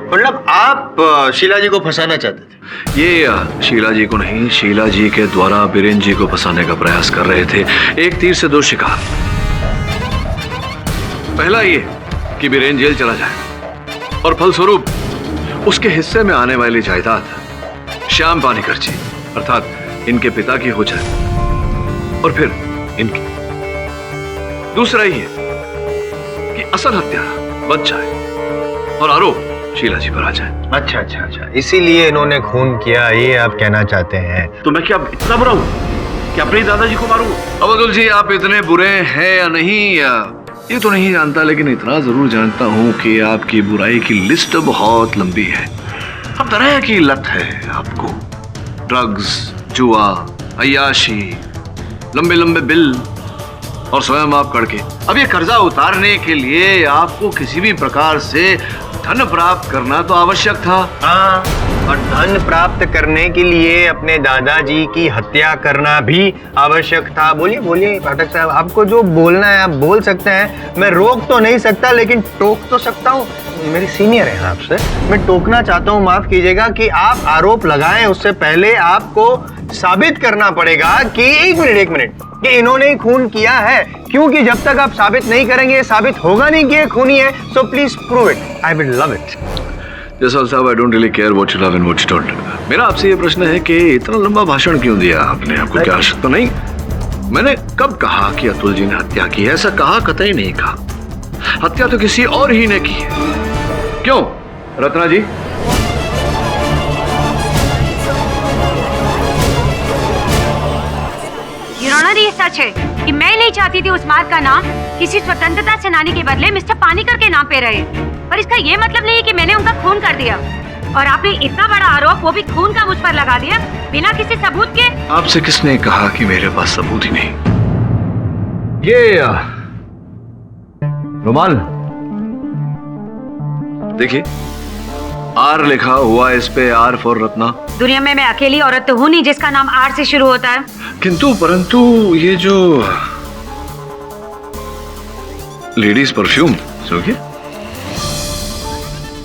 मतलब आप शीला जी को फंसाना चाहते थे? ये शीला जी को नहीं, शीला जी के द्वारा बीरेन जी को फंसाने का प्रयास कर रहे थे। एक तीर से दो शिकार। पहला ये कि बीरेन जेल चला जाए और फलस्वरूप उसके हिस्से में आने वाली जायदाद श्याम पानीकर जी अर्थात इनके पिता की हो जाए और फिर इनकी। दूसरा ये कि असल हत्या बच जाए और आरोप शीला जी पर आ जाए। अच्छा, इसीलिए इन्होंने खून किया, ये आप कहना चाहते हैं? तो मैं क्या इतना बुरा हूं कि अपने दादाजी को मारूं? अब्दुल जी, आप इतने बुरे हैं या नहीं ये तो नहीं जानता, लेकिन इतना जरूर जानता हूं कि आपकी बुराई की लिस्ट बहुत लंबी है। हर तरह की लत है आपको, ड्रग्स, जुआ, अय्याशी, लंबे लंबे बिल और स्वयं आप करके। अब ये कर्जा उतारने के लिए आपको किसी भी प्रकार से धन प्राप्त करना तो आवश्यक था। हाँ, और धन प्राप्त करने के लिए अपने दादाजी की हत्या करना भी आवश्यक था। बोलिए पाठक साहब, आपको जो बोलना है आप बोल सकते हैं। मैं रोक तो नहीं सकता लेकिन टोक तो सकता हूँ। मेरी सीनियर है आपसे, मैं टोकना चाहता हूँ, माफ कीजिएगा कि आप आरोप लगाएं उससे पहले आपको साबित करना पड़ेगा कि एक मिनट कि इन्होंने ही खून किया है, क्योंकि जब तक आप साबित नहीं करेंगे साबित होगा नहीं कि ये खूनी है। So please prove it, I will love it. Jaswal साहब, I don't really care what you love and what you don't. मेरा आपसे ये प्रश्न है कि इतना लंबा भाषण क्यों दिया आपने? आपको क्या आवश्यकता? तो नहीं, मैंने कब कहा कि अतुल जी ने हत्या की है? ऐसा कहा कतई नहीं कहा। हत्या तो किसी और ही ने की है। क्यों रत्ना जी? ये सच है कि मैं नहीं चाहती थी उस मार्ग का नाम किसी स्वतंत्रता सेनानी के बदले मिस्टर पानीकर के नाम पे रहे, पर इसका ये मतलब नहीं कि मैंने उनका खून कर दिया। और आपने इतना बड़ा आरोप, वो भी खून का, मुझ पर लगा दिया बिना किसी सबूत के। आपसे किसने कहा कि मेरे पास सबूत ही नहीं? ये रुमाल देखिए, आर लिखा हुआ, इस पे आर फॉर रत्ना। दुनिया में मैं अकेली औरत तो हूँ नहीं जिसका नाम आर से शुरू होता है। किंतु परंतु ये जो लेडीज परफ्यूम समझिए,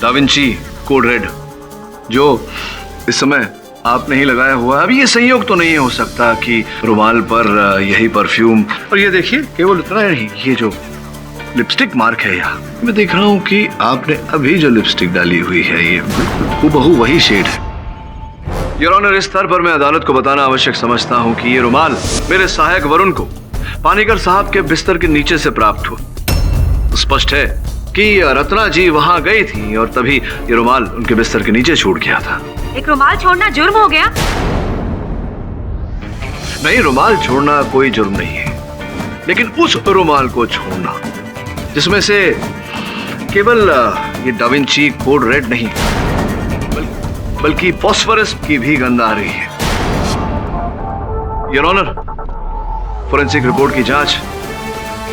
डा विंची कोड रेड, जो इस समय आपने ही लगाया हुआ है। अब ये संयोग तो नहीं हो सकता कि रुमाल पर यही परफ्यूम। और ये देखिए, केवल इतना नहीं, ये जो लिपस्टिक मार्क है यहाँ, मैं देख रहा हूँ कि आपने अभी जो लिपस्टिक डाली हुई है ये हूबहू वही शेड है। योर ऑनर, इस स्तर पर मैं अदालत को बताना आवश्यक समझता हूँ कि ये रुमाल मेरे सहायक वरुण को पानीकर साहब के बिस्तर के नीचे से प्राप्त हुआ। स्पष्ट है कि रत्ना जी वहां गई थी और तभी ये रुमाल उनके बिस्तर के नीचे छूट गया था। एक रुमाल छोड़ना जुर्म हो गया? नहीं, रुमाल छोड़ना कोई जुर्म नहीं है, लेकिन उस रुमाल को छोड़ना जिसमें से केवल ये डा विंची कोड रेड नहीं बल्कि फॉस्फोरस की भी गंध आ रही है। योर ऑनर, फोरेंसिक रिपोर्ट की जांच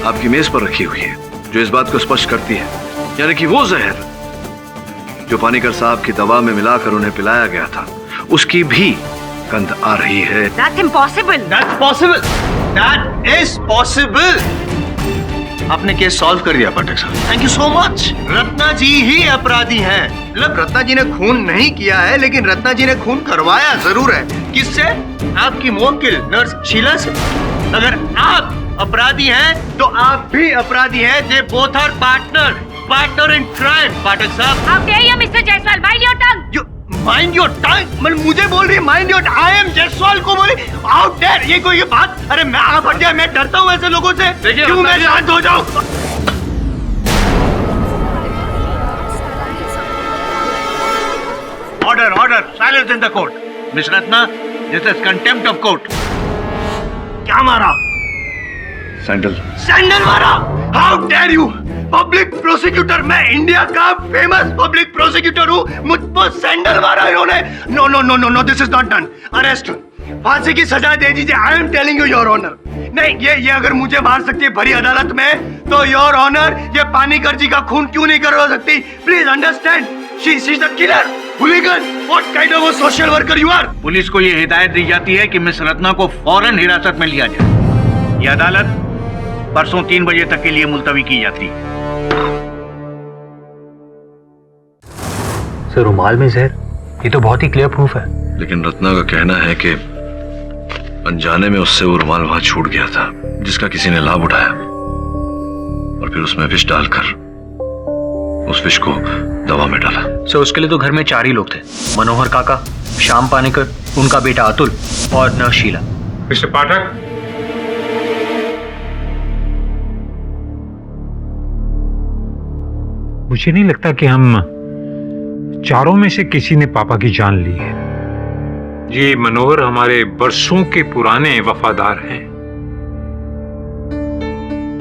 आपकी मेज पर रखी हुई है, जो इस बात को स्पष्ट करती है, यानी कि वो जहर जो पानीकर साहब की दवा में मिलाकर उन्हें पिलाया गया था, उसकी भी गंध आ रही है। That's impossible. That's possible. That is possible. आपने केस सॉल्व कर दिया पाठक साहब, thank you so much. Ratna ji ही अपराधी हैं। मतलब रत्ना जी ने खून नहीं किया है, लेकिन रत्ना जी ने खून करवाया जरूर है। किससे? आपकी मुवक्किल नर्स शीला से। अगर आप अपराधी हैं तो आप भी अपराधी हैं। They both are partner in crime. Pathak साहब, How dare you, Mr. Jaiswal? Mind your tongue. Mind your tongue, मतलब मुझे बोल रही है mind your. I am Jaiswal को बोली आउट देयर। ये कोई बात? अरे मैं आप हट जाए, मैं डरता हूँ ऐसे लोगों से। क्यों मैं शांत हो जाऊं? Order, silence in the court. Miss Ratna, this is contempt of court. क्या मारा? सैंडल मारा? How dare you! Public prosecutor, मैं इंडिया का फेमस पब्लिक प्रोसिक्यूटर हूँ, मुझ पर सैंडल मारा इन्होंने। No no no no no, this is not done. Arrest, फांसी की सजा दे दीजिए। I am telling you your honour. नहीं, ये अगर मुझे मार सकती है भरी अदालत में, तो योर ऑनर ये पानीकर जी का खून क्यों नहीं करवा सकती? Please understand, she is the killer, hooligan. What kind of a social worker you are? Police को ये हिदायत दी जाती है कि मिस रत्ना को फौरन हिरासत में लिया जाए। ये अदालत परसों 3 बजे तक के लिए मुलतवी की जाती है। सर रुमाल में जहर, ये तो बहुत ही क्लियर प्रूफ है। लेकिन रत्ना का कहना है कि अनजाने में उससे वो रुमाल वहां छूट गया था, जिसका किसी ने लाभ उठाया और फिर उसमें विष डालकर उस विष को दवा में डाला। सर उसके लिए तो घर में 4 ही लोग थे, मनोहर काका, श्याम पानीकर, उनका बेटा अतुल और नर्स शीला। मिस्टर पाठक, मुझे नहीं लगता कि हम चारों में से किसी ने पापा की जान ली है। ये मनोहर हमारे बरसों के पुराने वफादार हैं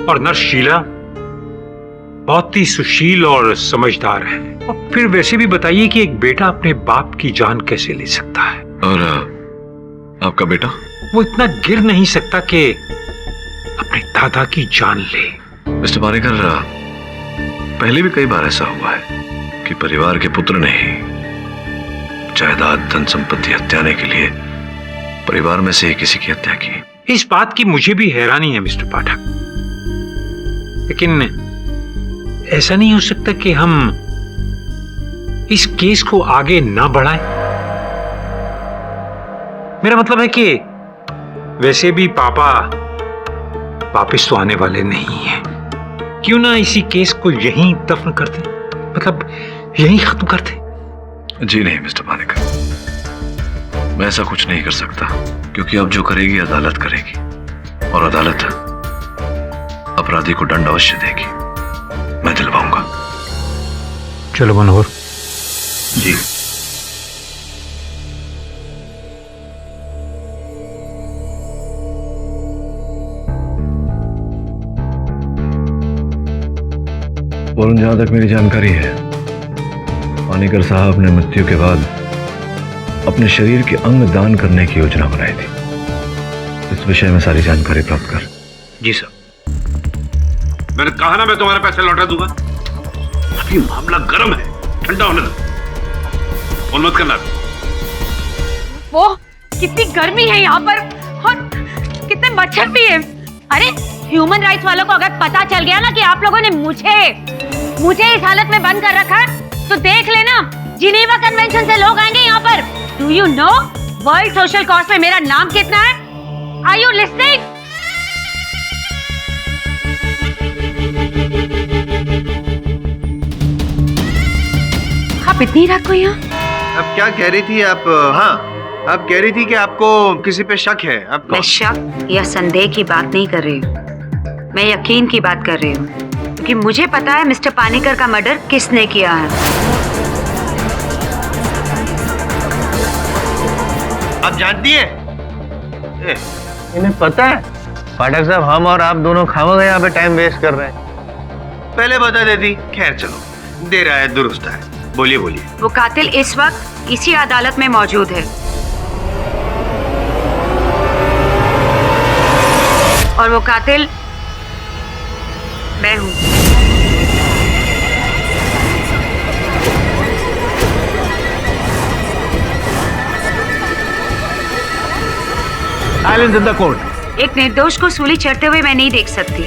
और नर्स शीला बहुत ही सुशील और समझदार है। और फिर वैसे भी बताइए कि एक बेटा अपने बाप की जान कैसे ले सकता है? और आपका बेटा? वो इतना गिर नहीं सकता कि अपने दादा की जान ले। मिस्टर पानीकर, पहले भी कई बार ऐसा हुआ है कि परिवार के पुत्र ने ही जायदाद, धन संपत्ति हत्याने के लिए परिवार में से ही किसी की हत्या की। इस बात की मुझे भी हैरानी है मिस्टर पाठक, लेकिन ऐसा नहीं हो सकता कि हम इस केस को आगे ना बढ़ाएं। मेरा मतलब है कि वैसे भी पापा वापस तो आने वाले नहीं हैं। क्यों ना इसी केस को यहीं दफन कर दें, मतलब यहीं खत्म कर दें। जी नहीं मिस्टर पानीकर, मैं ऐसा कुछ नहीं कर सकता, क्योंकि अब जो करेगी अदालत करेगी और अदालत अपराधी को दंड अवश्य देगी। मैं दिलवाऊंगा। चलो मनोहर। जी। वरुण, जहां तक मेरी जानकारी है, पानीकर साहब ने मृत्यु के बाद अपने शरीर के अंग दान करने की योजना बनाई थी। इस विषय में सारी जानकारी प्राप्त कर। जी सर। मैंने कहा ना मैं तुम्हारे पैसे लौटा दूंगा। अभी मामला गर्म है, ठंडा होने दो। फोन मत करना। वो कितनी गर्मी है यहाँ पर और कितने मच्छर भी है। अरे ह्यूमन राइट्स वालों को अगर पता चल गया ना कि आप लोगों ने मुझे इस हालत में बंद कर रखा है, तो देख लेना जिनेवा कन्वेंशन से लोग आएंगे यहाँ पर। Do you know world social cost में मेरा नाम कितना है? Are you listening? आप इतनी रात को यहाँ? अब क्या कह रही थी आप? हाँ, आप कह रही थी कि आपको किसी पे शक है। आपको? मैं शक या संदेह की बात नहीं कर रही हूँ, मैं यकीन की बात कर रही हूँ, क्योंकि मुझे पता है मिस्टर पानीकर का मर्डर किसने किया है। आप जानती हैं? इन्हें पता है? पाठक साहब, हम और आप दोनों खामोगे यहाँ पे टाइम वेस्ट कर रहे हैं। पहले बता देती। खैर चलो, देर आए दुरुस्त है। बोलिए बोलिए। वो कातिल इस वक्त इसी अदालत में मौजूद है और वो कातिल मैं हूँ। Silence in the court. एक निर्दोष को सूली चढ़ते हुए मैं नहीं देख सकती,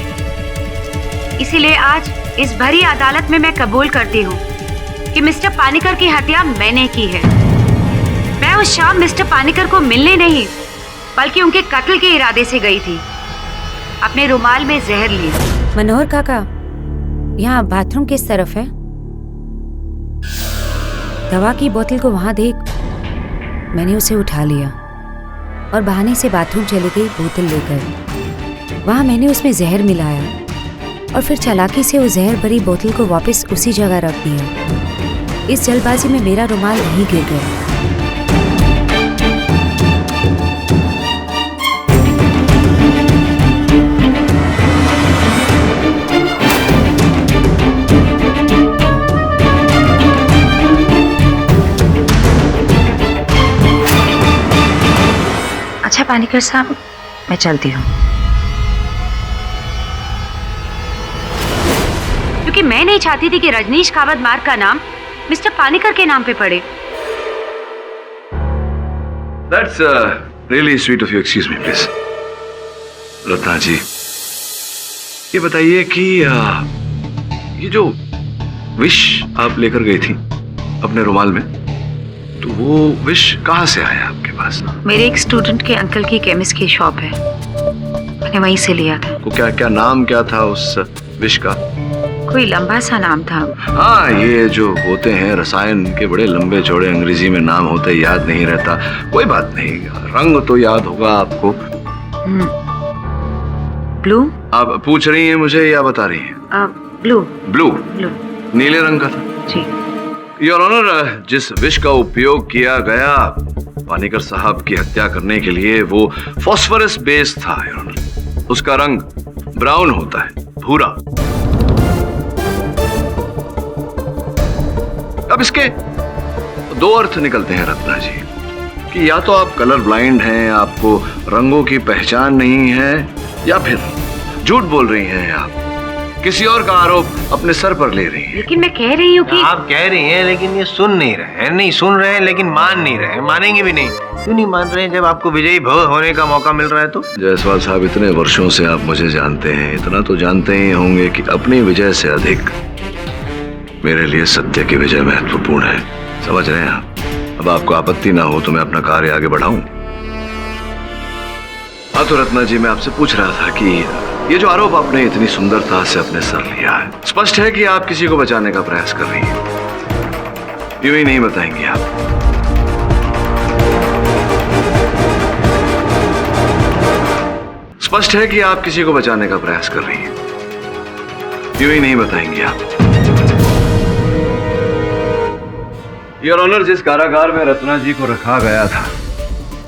इसीलिए आज इस भरी अदालत में मैं कबूल करती हूँ कि मिस्टर पानीकर की हत्या मैंने की है। मैं उस शाम मिस्टर पानीकर को मिलने नहीं, बल्कि उनके कत्ल के इरादे से गई थी। अपने रुमाल में जहर लिए। मनोहर काका, यहाँ बाथरूम किस तरफ है? दवा की बोतल को वहां देख। मैंने उसे उठा लिया और बहाने से बाथरूम चली गई बोतल लेकर। वहां मैंने उसमें जहर मिलाया और फिर चालाकी से उस जहर भरी बोतल को वापस उसी जगह रख दिया। इस जल्दबाजी में मेरा रुमाल वहीं गिर गया। अच्छा पानीकर साहब, मैं चलती हूँ, क्योंकि मैं नहीं चाहती थी कि रजनीश कावत मार्ग का नाम मिस्टर पानीकर के नाम पे पड़े। That's really sweet of you. Excuse me, please. Ratna जी, ये बताइए कि ये जो विश आप लेकर गई थी, अपने रुमाल में। तो वो विष कहाँ से आया आपके पास? मेरे एक स्टूडेंट के अंकल की केमिस्ट की शॉप है, मैंने वहीं से लिया था। तो क्या नाम क्या था उस विष का? कोई लंबा सा नाम था। हाँ, ये जो होते हैं रसायन के बड़े लंबे चौड़े अंग्रेजी में नाम होते, याद नहीं रहता। कोई बात नहीं, रंग तो याद होगा आपको। ब्लू। आप पूछ रही हैं मुझे या बता रही हैं? ब्लू। ब्लू। ब्लू नीले रंग का था जी। योर ऑनर, जिस विष का उपयोग किया गया पानीकर साहब की हत्या करने के लिए वो फास्फोरस बेस था योर ऑनर। उसका रंग ब्राउन होता है, भूरा। अब इसके दो अर्थ निकलते हैं रत्ना जी, कि या तो आप कलर ब्लाइंड हैं, आपको रंगों की पहचान नहीं है, या फिर झूठ बोल रही हैं आप, किसी और का आरोप अपने सर पर ले रही हैं। लेकिन मैं कह रही हूँ कि आप कह रही हैं लेकिन ये सुन नहीं रहे हैं, नहीं सुन रहे हैं लेकिन मान नहीं रहे हैं, मानेंगे भी नहीं। क्यों नहीं मान रहे हैं जब आपको विजयी भव होने का मौका मिल रहा है तो? जायसवाल साहब, इतने वर्षों से आप मुझे जानते हैं, इतना तो जानते ही होंगे कि अपनी विजय से अधिक मेरे लिए सत्य की विजय महत्वपूर्ण है। समझ रहे हैं आप? अब आपको आपत्ति ना हो तो मैं अपना कार्य आगे बढ़ाऊं। हाँ तो रत्ना जी, मैं आपसे पूछ रहा था कि ये जो आरोप आपने इतनी सुंदरता से अपने सर लिया है, स्पष्ट है कि आप किसी को बचाने का प्रयास कर रही हैं। यूं ही नहीं बताएंगे आप? स्पष्ट है कि आप किसी को बचाने का प्रयास कर रही हैं। यूं ही नहीं बताएंगे आप? योर ऑनर, जिस कारागार में रत्ना जी को रखा गया था,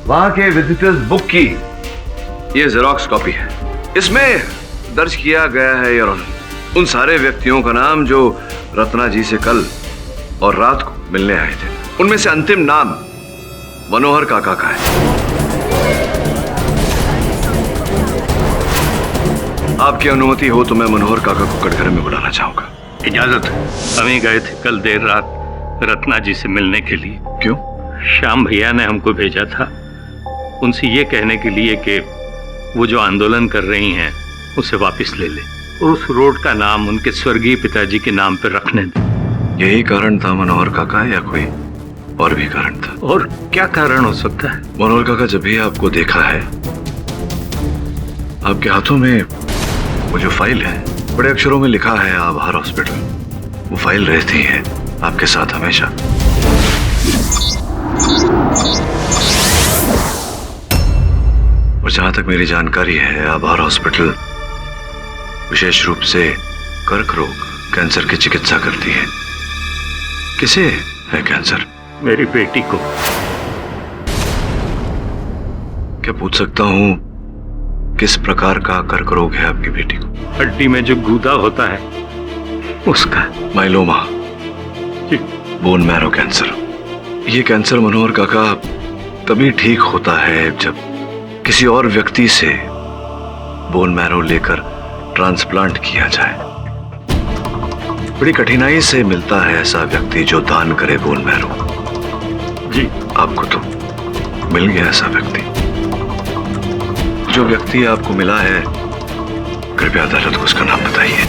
वहां के विजिटर्स बुक की ये जेरोक्स कॉपी है। इसमें दर्ज किया गया है योर ऑनर उन सारे व्यक्तियों का नाम जो रत्ना जी से कल और रात को मिलने आए थे। उनमें से अंतिम नाम मनोहर काका का है। आपकी अनुमति हो तो मैं मनोहर काका को कटघरे में बुलाना चाहूंगा। इजाजत। हम ही गए थे कल देर रात रत्ना जी से मिलने के लिए। क्यों? श्याम भैया ने हमको भेजा था उनसे ये कहने के लिए कि वो जो आंदोलन कर रही हैं उसे वापस ले ले और उस रोड का नाम उनके स्वर्गीय पिताजी के नाम पर रखने दे। यही कारण था मनोहर काका, या कोई और भी कारण था? और क्या कारण हो सकता है? मनोहर काका, जब भी आपको देखा है, आपके हाथों में वो जो फाइल है, बड़े अक्षरों में लिखा है आभार हॉस्पिटल, वो फाइल रहती है आपके साथ हमेशा। और जहां तक मेरी जानकारी है, आभार हॉस्पिटल विशेष रूप से कर्क रोग, कैंसर की चिकित्सा करती है। किसे है कैंसर? मेरी बेटी को। क्या पूछ सकता हूं किस प्रकार का कर्क रोग है आपकी बेटी को? हड्डी में जो गूदा होता है उसका। Myeloma, bone marrow cancer. ये कैंसर मनोहर काका तभी ठीक होता है जब किसी और व्यक्ति से बोन मैरो लेकर ट्रांसप्लांट किया जाए। बड़ी कठिनाई से मिलता है ऐसा व्यक्ति जो दान करे बोन मैरो। जी, आपको तो मिल गया ऐसा व्यक्ति। जो व्यक्ति आपको मिला है, कृपया अदालत को उसका नाम बताइए।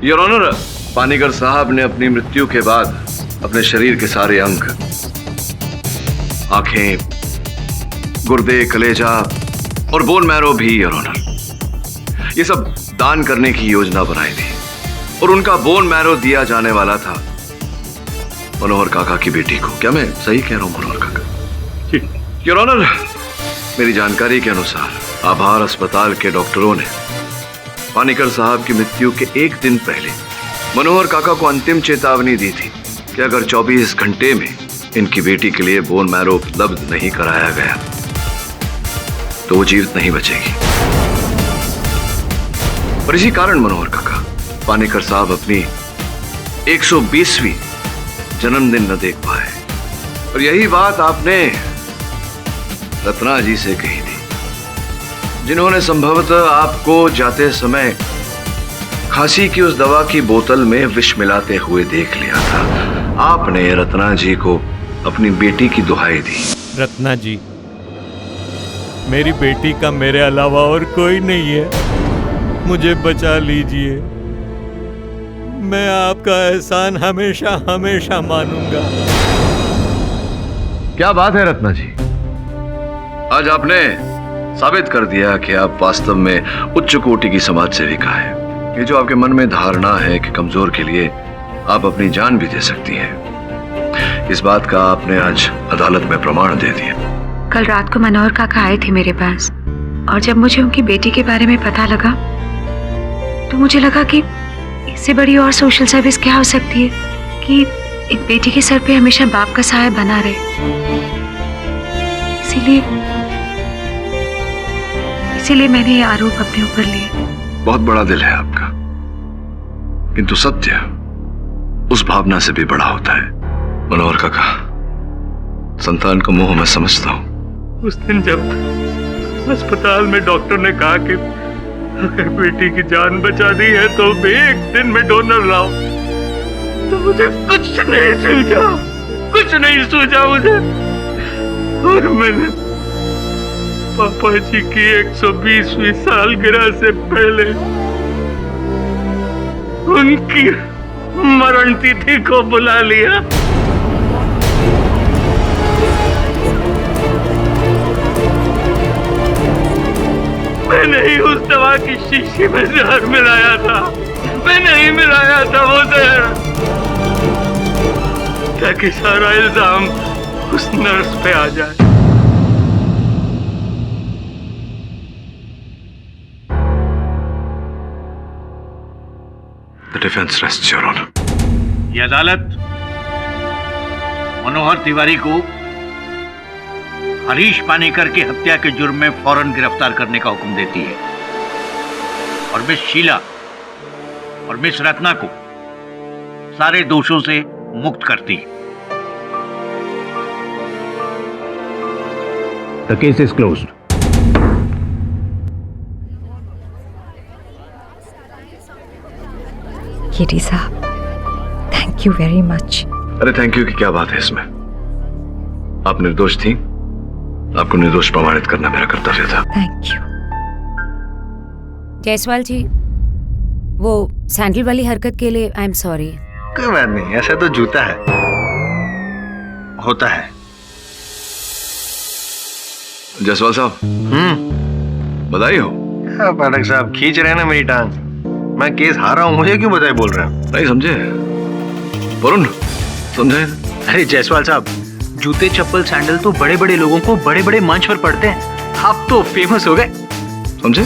योर ऑनर, पानीकर साहब ने अपनी मृत्यु के बाद अपने शरीर के सारे अंग, आंखें, गुर्दे, कलेजा और बोन मैरो भी योर ऑनर, ये सब दान करने की योजना बनाई थी और उनका बोन मैरो दिया जाने वाला था मनोहर काका की बेटी को। क्या मैं सही कह रहा हूं मनोहर काका? योर ऑनर, मेरी जानकारी के अनुसार आभार अस्पताल के डॉक्टरों ने पानीकर साहब की मृत्यु के एक दिन पहले मनोहर काका को अंतिम चेतावनी दी थी कि अगर 24 घंटे में इनकी बेटी के लिए बोन मैरो उपलब्ध नहीं कराया गया तो वो जीवित नहीं बचेगी। और इसी कारण मनोहर काका पानीकर साहब अपनी 120वीं जन्मदिन न देख पाए। और यही बात आपने रत्ना जी से कही थी, जिन्होंने संभवतः आपको जाते समय खांसी की उस दवा की बोतल में विष मिलाते हुए देख लिया था। आपने रत्ना जी को अपनी बेटी की दुहाई दी। रत्ना जी, मेरी बेटी का मेरे अलावा और कोई नहीं है, मुझे बचा लीजिए। मैं आपका एहसान हमेशा हमेशा मानूंगा। क्या बात है रत्ना जी, आज आपने साबित कर दिया कि आप वास्तव में उच्च कोटि की समाज सेविका है। ये जो आपके मन में धारणा है कि कमजोर के लिए आप अपनी जान भी दे सकती हैं, इस बात का आपने आज अदालत में प्रमाण दे दिया। कल रात को मनोहर काका आए थे मेरे पास, और जब मुझे उनकी बेटी के बारे में पता लगा तो मुझे लगा कि इससे बड़ी और सोशल सर्विस क्या हो सकती है कि एक बेटी के सर पे हमेशा बाप का साया बना रहे। इसीलिए मैंने ये आरोप अपने ऊपर लिया। बहुत बड़ा दिल है आपका, किंतु सत्य उस भावना से भी बड़ा होता है। मनोहर काका, संतान का मोह मैं समझता हूँ। उस दिन जब अस्पताल में डॉक्टर ने कहा कि अगर बेटी की जान बचा दी है तो भी एक दिन में डोनर लाओ, तो मुझे कुछ नहीं सूझा मुझे। और मैंने पापा जी की 120वीं सालगिरह से पहले उनकी मरण तिथि को बुला लिया। मैंने ही उस दवा की शीशी में जहर मिलाया था, मैंने ही मिलाया था वो जहर, ताकि सारा इल्जाम उस नर्स पे आ जाए। The defense rests, Your Honor. ये अदालत मनोहर तिवारी को हरीश पानीकर की हत्या के जुर्म में फौरन गिरफ्तार करने का हुक्म देती है और मिस शीला और मिस रत्ना को सारे दोषों से मुक्त करती है। The case is closed. KD साहब, थैंक यू वेरी मच। अरे थैंक यू की क्या बात है इसमें? आप निर्दोष थी, आपको निर्दोष प्रमाणित करना मेरा कर्तव्य था। Thank you. जायसवाल जी, वो सैंडल वाली हरकत के लिए आई एम सॉरी। कोई बात नहीं, ऐसा तो जूता है, होता है। जायसवाल साहब, बधाई हो। पाठक साहब खींच रहे हैं ना मेरी टांग, मैं केस हारा हूं, मुझे क्यों बधाई बोल रहे हैं? नहीं समझे वरुण, समझे? अरे जायसवाल साहब, जूते चप्पल सैंडल तो बड़े बड़े लोगों को बड़े बड़े मंच पर पड़ते हैं, आप तो फेमस हो गए, समझे?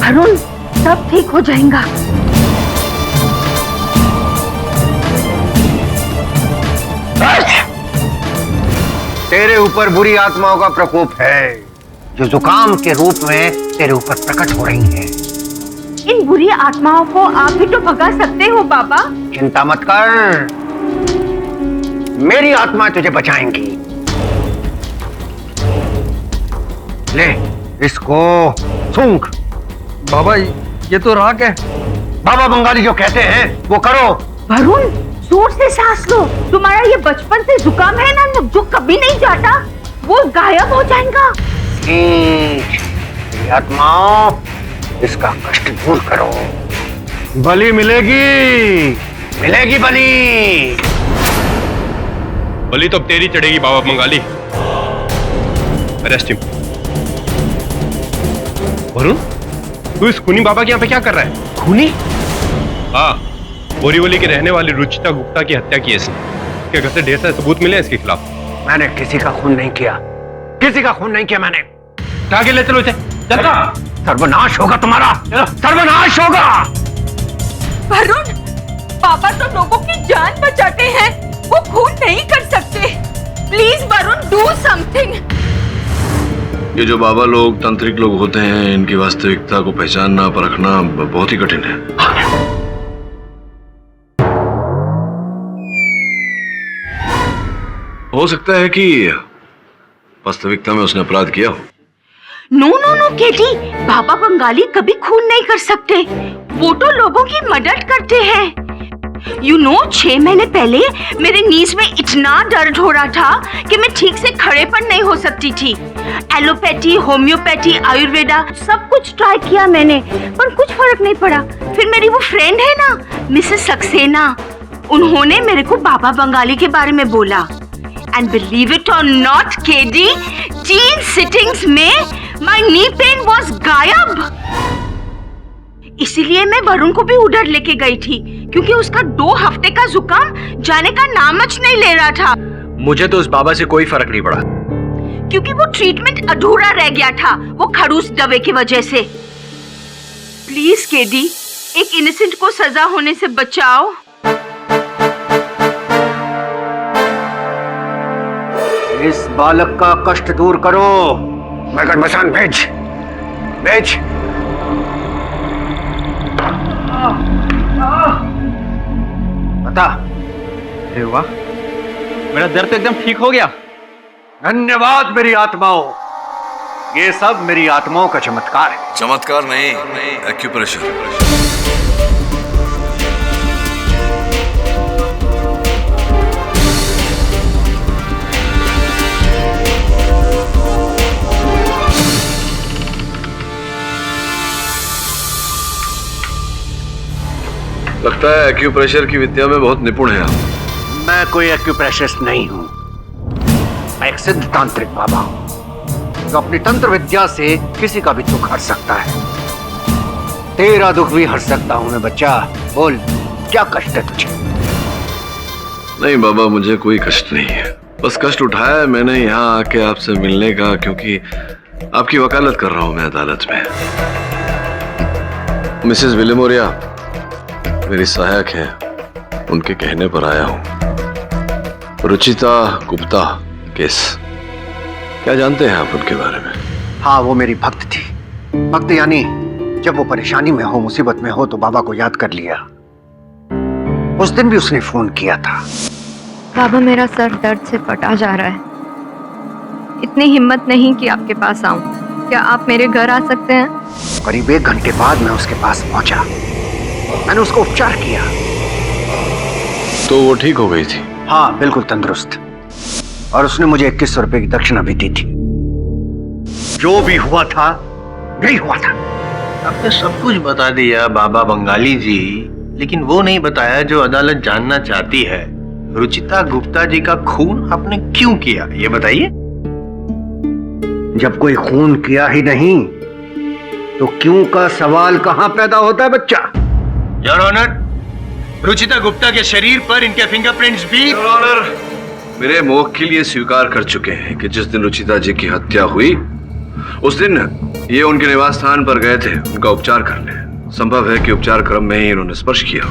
अरुण, सब ठीक हो जाएगा। तेरे ऊपर बुरी आत्माओं का प्रकोप है जो जुकाम के रूप में तेरे ऊपर प्रकट हो रही हैं। इन बुरी आत्माओं को आप भी तो भगा सकते हो बाबा। चिंता मत कर, मेरी आत्मा तुझे बचाएंगी। ले इसको सूंघ। बाबा ये तो राख है। बाबा बंगाली जो कहते हैं वो करो। वरुण, जोर से सांस लो। तुम्हारा ये बचपन से जुकाम है ना, जो कभी नहीं जाता, वो गायब हो जाएगा। आत्माओं, इसका कष्ट दूर करो। बलि मिलेगी, मिलेगी बलि। बलि तो अब तेरी चढ़ेगी बाबा बंगाली। Arrest him. वरुण, तू इस खूनी बाबा के यहाँ पे क्या कर रहा है? खूनी? हाँ, बोरीवली के रहने वाली रुचिता गुप्ता की हत्या की है इसने। इसके घर से ढेर सारे सबूत मिले इसके खिलाफ। मैंने किसी का खून नहीं किया, किसी का खून नहीं किया मैंने। आगे ले चलो इसे। चलता। सर्वनाश होगा तुम्हारा, सर्वनाश होगा। वरुण, पापा तो लोगों की जान बचाते हैं, वो खून नहीं कर सकते। Please Varun, do something. ये जो बाबा लोग, तांत्रिक लोग होते हैं, इनकी वास्तविकता को पहचानना, परखना बहुत ही कठिन है। हो सकता है कि वास्तविकता में उसने अपराध किया हो। नो नो नो केटी, बाबा बंगाली कभी खून नहीं कर सकते। वो तो लोगों की मदद करते हैं। यू नो, 6 महीने पहले मेरे नीज में इतना दर्द हो रहा था कि मैं ठीक से खड़ेपन नहीं हो सकती थी। एलोपैथी, होम्योपैथी, आयुर्वेदा सब कुछ ट्राई किया मैंने, पर कुछ फर्क नहीं पड़ा। फिर मेरी वो फ्रेंड है ना, मिसेस सक्सेना, उन्होंने मेरे को बाबा बंगाली के बारे में बोला। एंड बिलीव इट और नॉट केडी, 3 सिटिंग्स में माय नी पेन वाज गायब। इसीलिए मैं वरुण को भी उधर लेके गई थी, क्योंकि उसका 2 हफ्ते का जुकाम जाने का नामच नहीं ले रहा था। मुझे तो उस बाबा से कोई फर्क नहीं पड़ा, क्योंकि वो ट्रीटमेंट अधूरा रह गया था, वो खड़ूस दवे की वजह से। प्लीज केडी, एक इनोसेंट को सजा होने से बचाओ। इस बालक का कष्ट दूर करो। मगर मसान भेज, भेज। बता। अरे वाह, मेरा दर्द तो एकदम ठीक हो गया। धन्यवाद मेरी आत्माओं, ये सब मेरी आत्माओं का चमत्कार है। चमत्कार नहीं, एक्यूप्रेशर। लगता है एक्यूप्रेशर की विद्या में बहुत निपुण है आप। मैं कोई एक्यूप्रेशरिस्ट नहीं हूं, मैं एक सिद्ध तांत्रिक बाबा हूं जो अपनी तंत्र विद्या से किसी का भी दुख हर सकता है। तेरा दुख भी हर सकता हूं मैं। बच्चा बोल, क्या कष्ट है तुझे? नहीं बाबा, मुझे कोई कष्ट नहीं है। बस कष्ट उठाया है मैंने यहाँ आके आपसे मिलने का, क्योंकि आपकी वकालत कर रहा हूं मैं अदालत में। मिसेस विलिमोरिया मेरी सहायक है, उनके कहने पर आया हूं। रुचिता गुप्ता केस, क्या जानते हैं आप उनके बारे में? हाँ, वो मेरी भक्त थी। भक्त यानी जब वो परेशानी में हो, मुसीबत में हो, तो बाबा को याद कर लिया। उस दिन भी उसने फोन किया था। बाबा, मेरा सर दर्द से फटा जा रहा है। इतनी हिम्मत नहीं कि आपके पास आऊं। क्या आप मेरे घर आ सकते हैं? करीब 1 घंटे बाद मैं उसके पास पहुंचा। मैंने उसको उपचार किया। तो वो ठीक हो गई थी? हाँ, बिल्कुल तंदुरुस्त। और उसने मुझे 2100 रुपए की दक्षिणा भी दी थी। जो भी हुआ था नहीं हुआ था। आपने सब कुछ बता दिया बाबा बंगाली जी, लेकिन वो नहीं बताया जो अदालत जानना चाहती है। रुचिता गुप्ता जी का खून आपने क्यों किया, ये बताइए। जब कोई खून किया ही नहीं तो क्यों का सवाल कहां पैदा होता है बच्चा? योर ऑनर, रुचिता गुप्ता के शरीर पर इनके फिंगरप्रिंट्स भी। योर ऑनर, मेरे मौके लिए स्वीकार कर चुके हैं कि जिस दिन रुचिता जी की हत्या हुई उस दिन ये उनके निवास स्थान पर गए थे उनका उपचार करने। संभव है कि उपचार क्रम में ही इन्होंने स्पर्श किया।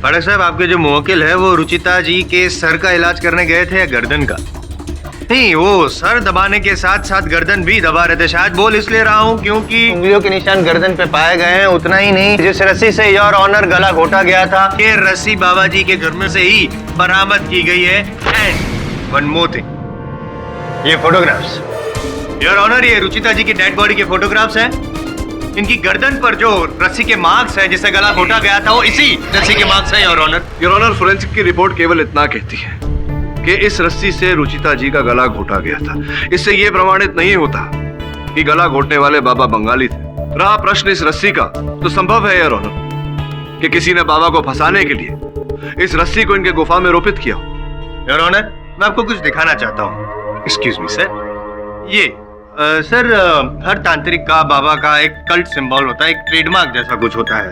बड़े साहब, आपके जो मुवक्किल है वो रुचिता जी के सर का इलाज करने गए थे या गर्दन का? नहीं, वो सर दबाने के साथ साथ गर्दन भी दबा रहे थे। शायद बोल इसलिए रहा हूँ क्योंकि उंगलियों के निशान गर्दन पे पाए गए हैं। उतना ही नहीं, जिस रस्सी से योर ऑनर गला घोटा गया था, ये रस्सी बाबा जी के घर में से ही बरामद की गई है। एंड वन मोर थिंग, ये फोटोग्राफ्स योर ऑनर, ये रुचिता जी की डेड बॉडी के फोटोग्राफ्स हैं। इनकी गर्दन पर जो रस्सी के मार्क्स हैं जिससे गला घोटा गया था, वो इसी रस्सी के मार्क्स हैं your honour. Your honour, forensic की रिपोर्ट केवल इतना कहती है कि इस रस्सी से रुचिता जी का गला घोटा गया था। इससे यह प्रमाणित नहीं होता कि गला घोटने वाले बाबा बंगाली थे। रहा प्रश्न इस रस्सी का, तो संभव है योर ऑनर कि किसी ने बाबा को फंसाने के लिए इस रस्सी को इनके गुफा में रोपित किया हो। योर ऑनर, मैं आपको कुछ दिखाना चाहता हूँ। Excuse me sir. ये सर हर तांत्रिक का बाबा का एक कल्ट सिंबल होता है, एक ट्रेडमार्क जैसा कुछ होता है।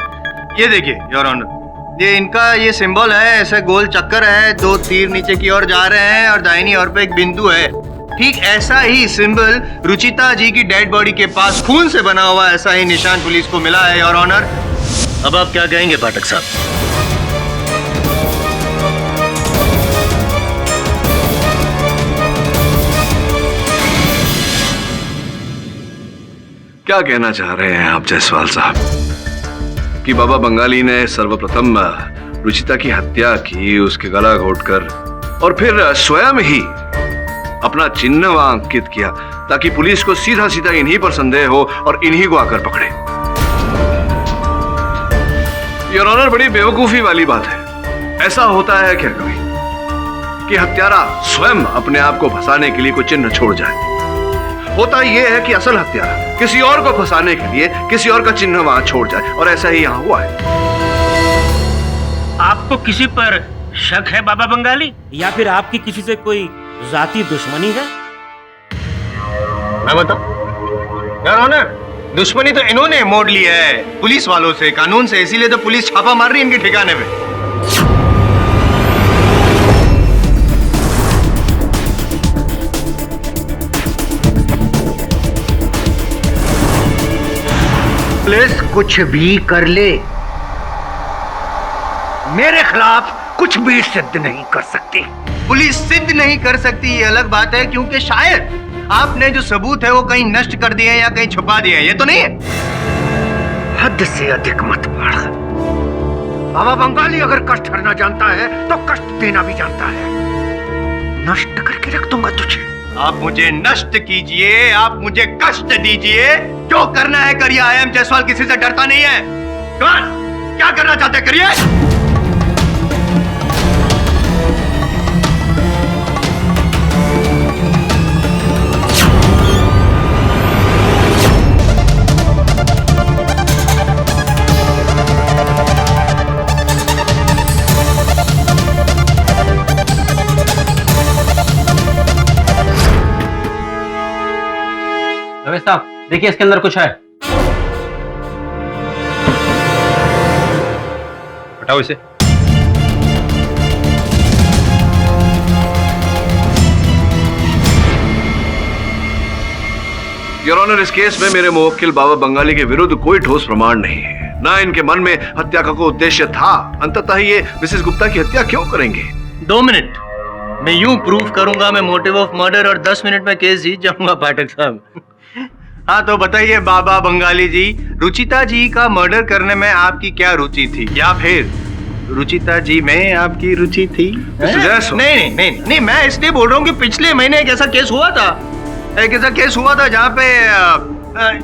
ये देखिए योर ऑनर, ये इनका ये सिंबल है, ऐसे गोल चक्कर है, 2 तीर नीचे की ओर जा रहे हैं और दाहिनी ओर पे एक बिंदु है। ठीक ऐसा ही सिंबल रुचिता जी की डेड बॉडी के पास खून से बना हुआ ऐसा ही निशान पुलिस को मिला है योर ऑनर। अब आप क्या कहेंगे पाठक साहब? क्या कहना चाह रहे हैं आप जायसवाल साहब कि बाबा बंगाली ने सर्वप्रथम रुचिता की हत्या की, उसके गला घोटकर और फिर स्वयं ही अपना चिन्ह वहां अंकित किया ताकि पुलिस को सीधा सीधा इन्हीं पर संदेह हो और इन्हीं को आकर पकड़े। योर ऑनर, बड़ी बेवकूफी वाली बात है। ऐसा होता है क्या कभी कि हत्यारा स्वयं अपने आप को फंसाने के लिए कोई चिन्ह छोड़ जाए? होता यह है कि असल हत्यारा किसी और को फंसाने के लिए किसी और का चिन्ह वहां छोड़ जाए, और ऐसा ही यहां हुआ है। आपको किसी पर शक है बाबा बंगाली, या फिर आपकी किसी से कोई जाती दुश्मनी है? मैं बताऊं योर ऑनर, दुश्मनी तो इन्होंने मोड़ लिया है पुलिस वालों से, कानून से, इसीलिए तो पुलिस छापा मार रही है इनके ठिकाने पे। पुलिस कुछ भी कर ले, मेरे खिलाफ कुछ भी सिद्ध नहीं कर सकती। पुलिस सिद्ध नहीं कर सकती ये अलग बात है, क्योंकि शायद आपने जो सबूत है वो कहीं नष्ट कर दिए या कहीं छुपा दिए, ये तो नहीं है। हद से अधिक मत बढ़। बाबा बंगाली अगर कष्ट हरना जानता है तो कष्ट देना भी जानता है। नष्ट करके रख दूंगा तुझे। आप मुझे नष्ट कीजिए, आप मुझे कष्ट दीजिए, जो करना है करिए। आई एम जायसवाल किसी से डरता नहीं है। कौन क्या करना चाहते करिए। रमेश साहब देखिए, इसके अंदर कुछ है। हटाओ इसे। योर ऑनर, इस केस में मेरे मुवक्किल बाबा बंगाली के विरुद्ध कोई ठोस प्रमाण नहीं है। ना इनके मन में हत्या का कोई उद्देश्य था। अंततः ये मिसेस गुप्ता की हत्या क्यों करेंगे? 2 मिनट मैं यूं प्रूफ करूंगा मैं मोटिव ऑफ मर्डर, और 10 मिनट में केस जीत जाऊंगा पाठक साहब। हाँ तो बताइए बाबा बंगाली जी, रुचिता जी का मर्डर करने में आपकी क्या रुचि थी, या फिर रुचिता जी में आपकी रुचि थी? नहीं, मैं इसलिए बोल रहा हूँ कि पिछले महीने एक ऐसा केस हुआ था, जहाँ पे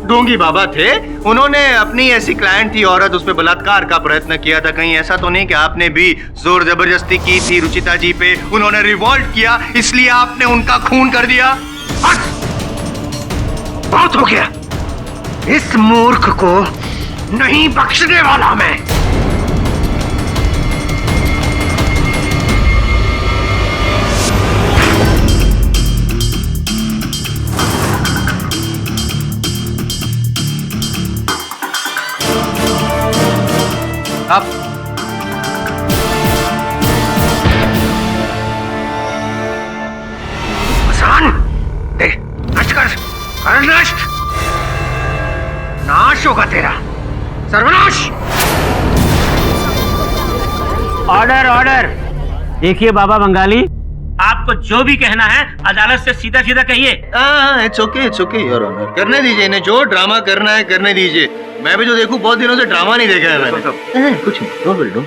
ढोंगी बाबा थे। उन्होंने अपनी ऐसी क्लाइंट थी औरत, उस पे बलात्कार का प्रयत्न किया था। कहीं ऐसा तो नहीं कि आपने भी जोर जबरदस्ती की थी रुचिता जी पे? उन्होंने रिवॉल्ट किया, इसलिए आपने उनका खून कर दिया। बहुत हो गया, इस मूर्ख को नहीं बख्शने वाला मैं। आप आसान दे, नष्ट कर नष्ट। नाश होगा तेरा, सर्वनाश। ऑर्डर। देखिए बाबा बंगाली, आपको जो भी कहना है अदालत से सीधा सीधा कहिए। इट्स ओके योर ऑनर, करने दीजिए इन्हें, जो ड्रामा करना है करने दीजिए। मैं भी जो देखूं, बहुत दिनों से ड्रामा नहीं देखा है मैंने। कुछ नहीं, don't worry.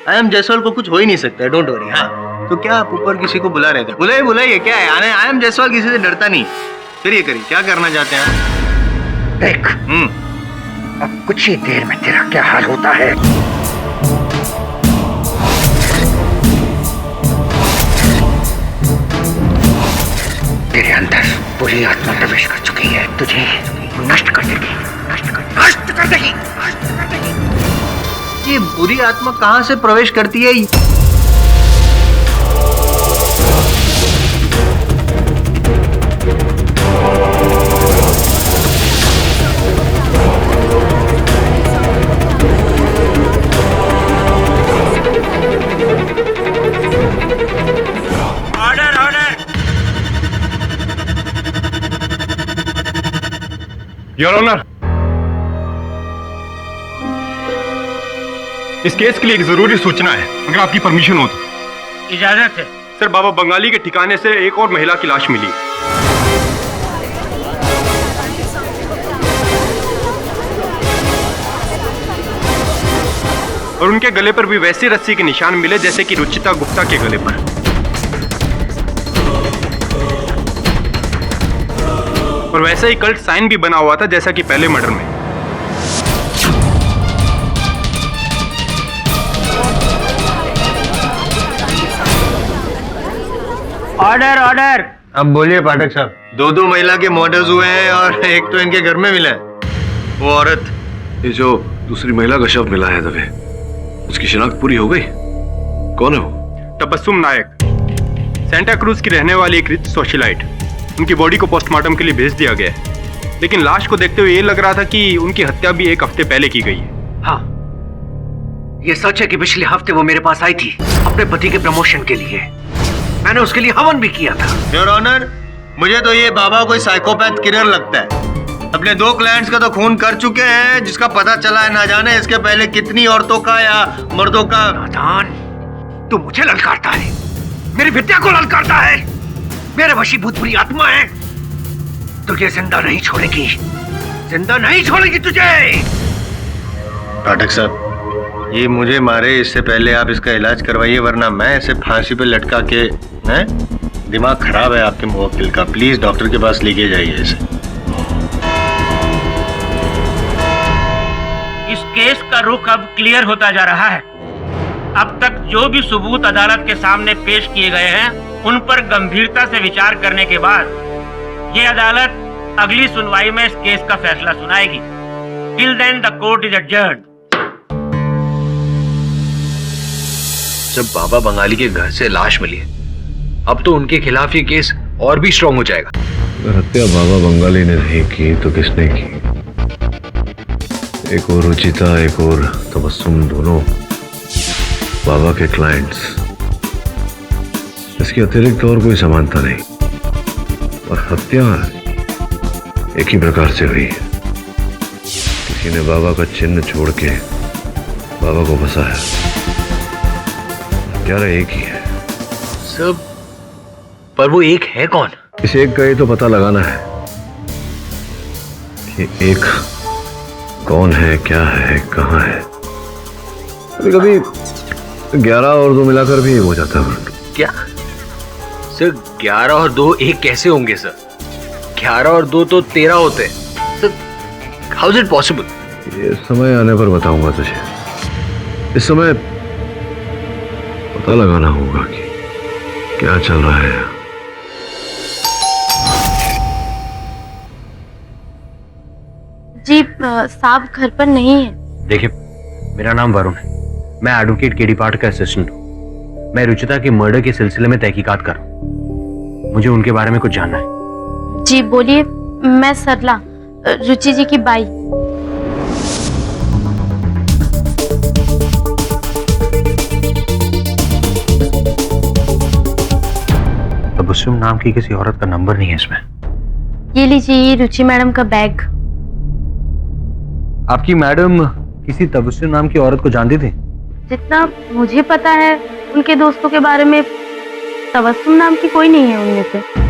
I am Jaiswal को कुछ हो ही नहीं सकता है, डोंट वरी। हाँ तो क्या आप ऊपर किसी को बुला रहे थे? बुलाइए, क्या है? आई एम जायसवाल किसी से डरता नहीं। करिए, क्या करना चाहते हैं? देख, अब कुछ ही देर में तेरा क्या हाल होता है। तेरे अंदर बुरी आत्मा प्रवेश कर चुकी है, तुझे नष्ट कर देगी। ये बुरी आत्मा कहाँ से प्रवेश करती है? Order order. योर ऑनर, इस केस के लिए एक जरूरी सूचना है, अगर आपकी परमिशन हो तो। इजाजत है। सर, बाबा बंगाली के ठिकाने से एक और महिला की लाश मिली। और उनके गले पर भी वैसी रस्सी के निशान मिले जैसे कि रुचिता गुप्ता के गले पर। और वैसा ही कल्ट साइन भी बना हुआ था जैसा कि पहले मर्डर में। Order order. अब बोलिए पाठक साहब। दो महिला के मर्डर्स हुए हैं और एक तो इनके घर में मिला है। वो औरत, ये जो दूसरी महिला का शव मिला है दबे, उसकी शिनाख्त पूरी हो गई? कौन है वो? तबस्सुम नायक, सेंटा क्रूज की रहने वाली एक रिच सोशलाइट। उनकी बॉडी को पोस्टमार्टम के लिए भेज दिया गया है, लेकिन लाश को देखते हुए ये लग रहा था कि उनकी हत्या भी एक हफ्ते पहले की गई है। हाँ, ये सच है कि पिछले हफ्ते वो मेरे पास आई थी अपने पति के प्रमोशन के लिए। मैंने उसके लिए हवन भी किया था। योर ऑनर, मुझे तो ये बाबा कोई साइकोपैथ किलर लगता है। अपने 2 क्लाइंट्स का तो खून कर चुके हैं, जिसका पता चला है ना जाने इसके पहले कितनी औरतों का या मर्दों का। नादान, तू मुझे ललकारता है, मेरी विद्या को ललकारता है, मेरे वशीभूत बुरी आत्मा है। तुझे जिंदा नहीं छोड़ेगी, जिंदा नहीं छोड़ेगी तुझे। पाठक साहब, ये मुझे मारे इससे पहले आप इसका इलाज करवाइए, वरना मैं इसे फांसी पे लटका के। हैं? दिमाग खराब है आपके मुवक्किल का, प्लीज डॉक्टर के पास लेके जाइए इसे। इस केस का रुख अब क्लियर होता जा रहा है। अब तक जो भी सबूत अदालत के सामने पेश किए गए हैं, उन पर गंभीरता से विचार करने के बाद ये अदालत अगली सुनवाई में इस केस का फैसला सुनाएगी। Till then the court is adjourned. जब बाबा बंगाली के घर से लाश मिली है, अब तो उनके खिलाफ ये केस और भी स्ट्रांग हो जाएगा। अगर हत्या बाबा बंगाली ने नहीं की तो किसने की? एक और रुचिता, एक और तबस्सुम, दोनों बाबा के क्लाइंट्स। इसके अतिरिक्त और कोई समानता नहीं। और हत्या एक ही प्रकार से हुई है। किसी ने बाबा का चिन्ह छोड़ के बाबा को फंसाया। हत्यारा एक ही है। सब, पर वो एक है कौन? इस एक का ही तो पता लगाना है कि एक कौन है, क्या है, कहाँ है। कभी कभी 11 और 2 मिलाकर भी हो जाता है। क्या सर, 11 और 2 एक कैसे होंगे सर? 11 और 2 तो 13 होते हैं sir. How is it possible? ये समय आने पर बताऊंगा तुझे। इस समय पता लगाना होगा कि क्या चल रहा है। जी साहब घर पर नहीं है। देखिए, मेरा नाम वरुण है, मैं एडवोकेट केडी पाठ का असिस्टेंट हूँ। मैं रुचिता के मर्डर के सिलसिले में तहकीकात कर रहा हूँ। मुझे उनके बारे में कुछ जानना है। जी बोलिए। मैं सरला, रुचि जी की बाई। तबस्सुम नाम की किसी औरत का नंबर नहीं है इसमें। ये लीजिए, ये रुचि मैडम का बैग। आपकी मैडम किसी तबस्सुम नाम की औरत को जानती थी? जितना मुझे पता है उनके दोस्तों के बारे में, तबस्सुम नाम की कोई नहीं है उनमें से।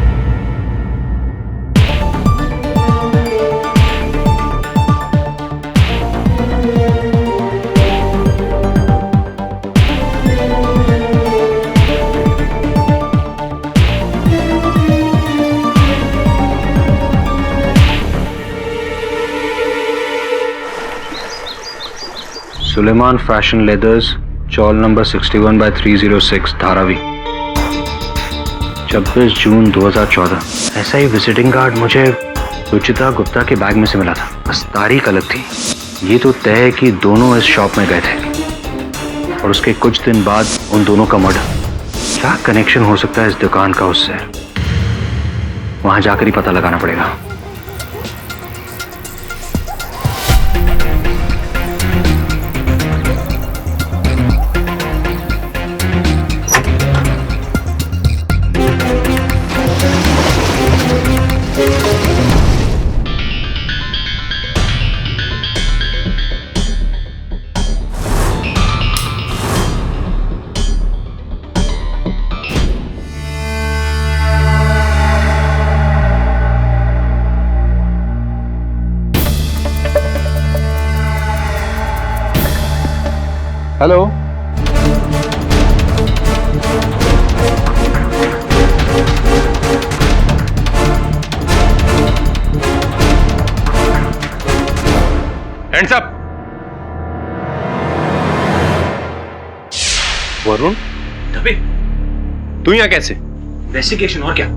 सुलेमान फैशन लेदर्स, चौल नंबर 61/306, धारावी, 26 जून 2014। ऐसा ही विजिटिंग कार्ड मुझे रुचिता गुप्ता के बैग में से मिला था, बस तारीख अलग थी। ये तो तय है कि दोनों इस शॉप में गए थे। और उसके कुछ दिन बाद उन दोनों का मर्डर। क्या कनेक्शन हो सकता है इस दुकान का उससे? वहां जाकर ही पता लगाना पड़ेगा। हेलो। Hands up. वरुण, दबे, तू यहाँ कैसे? इन्वेस्टिगेशन और क्या?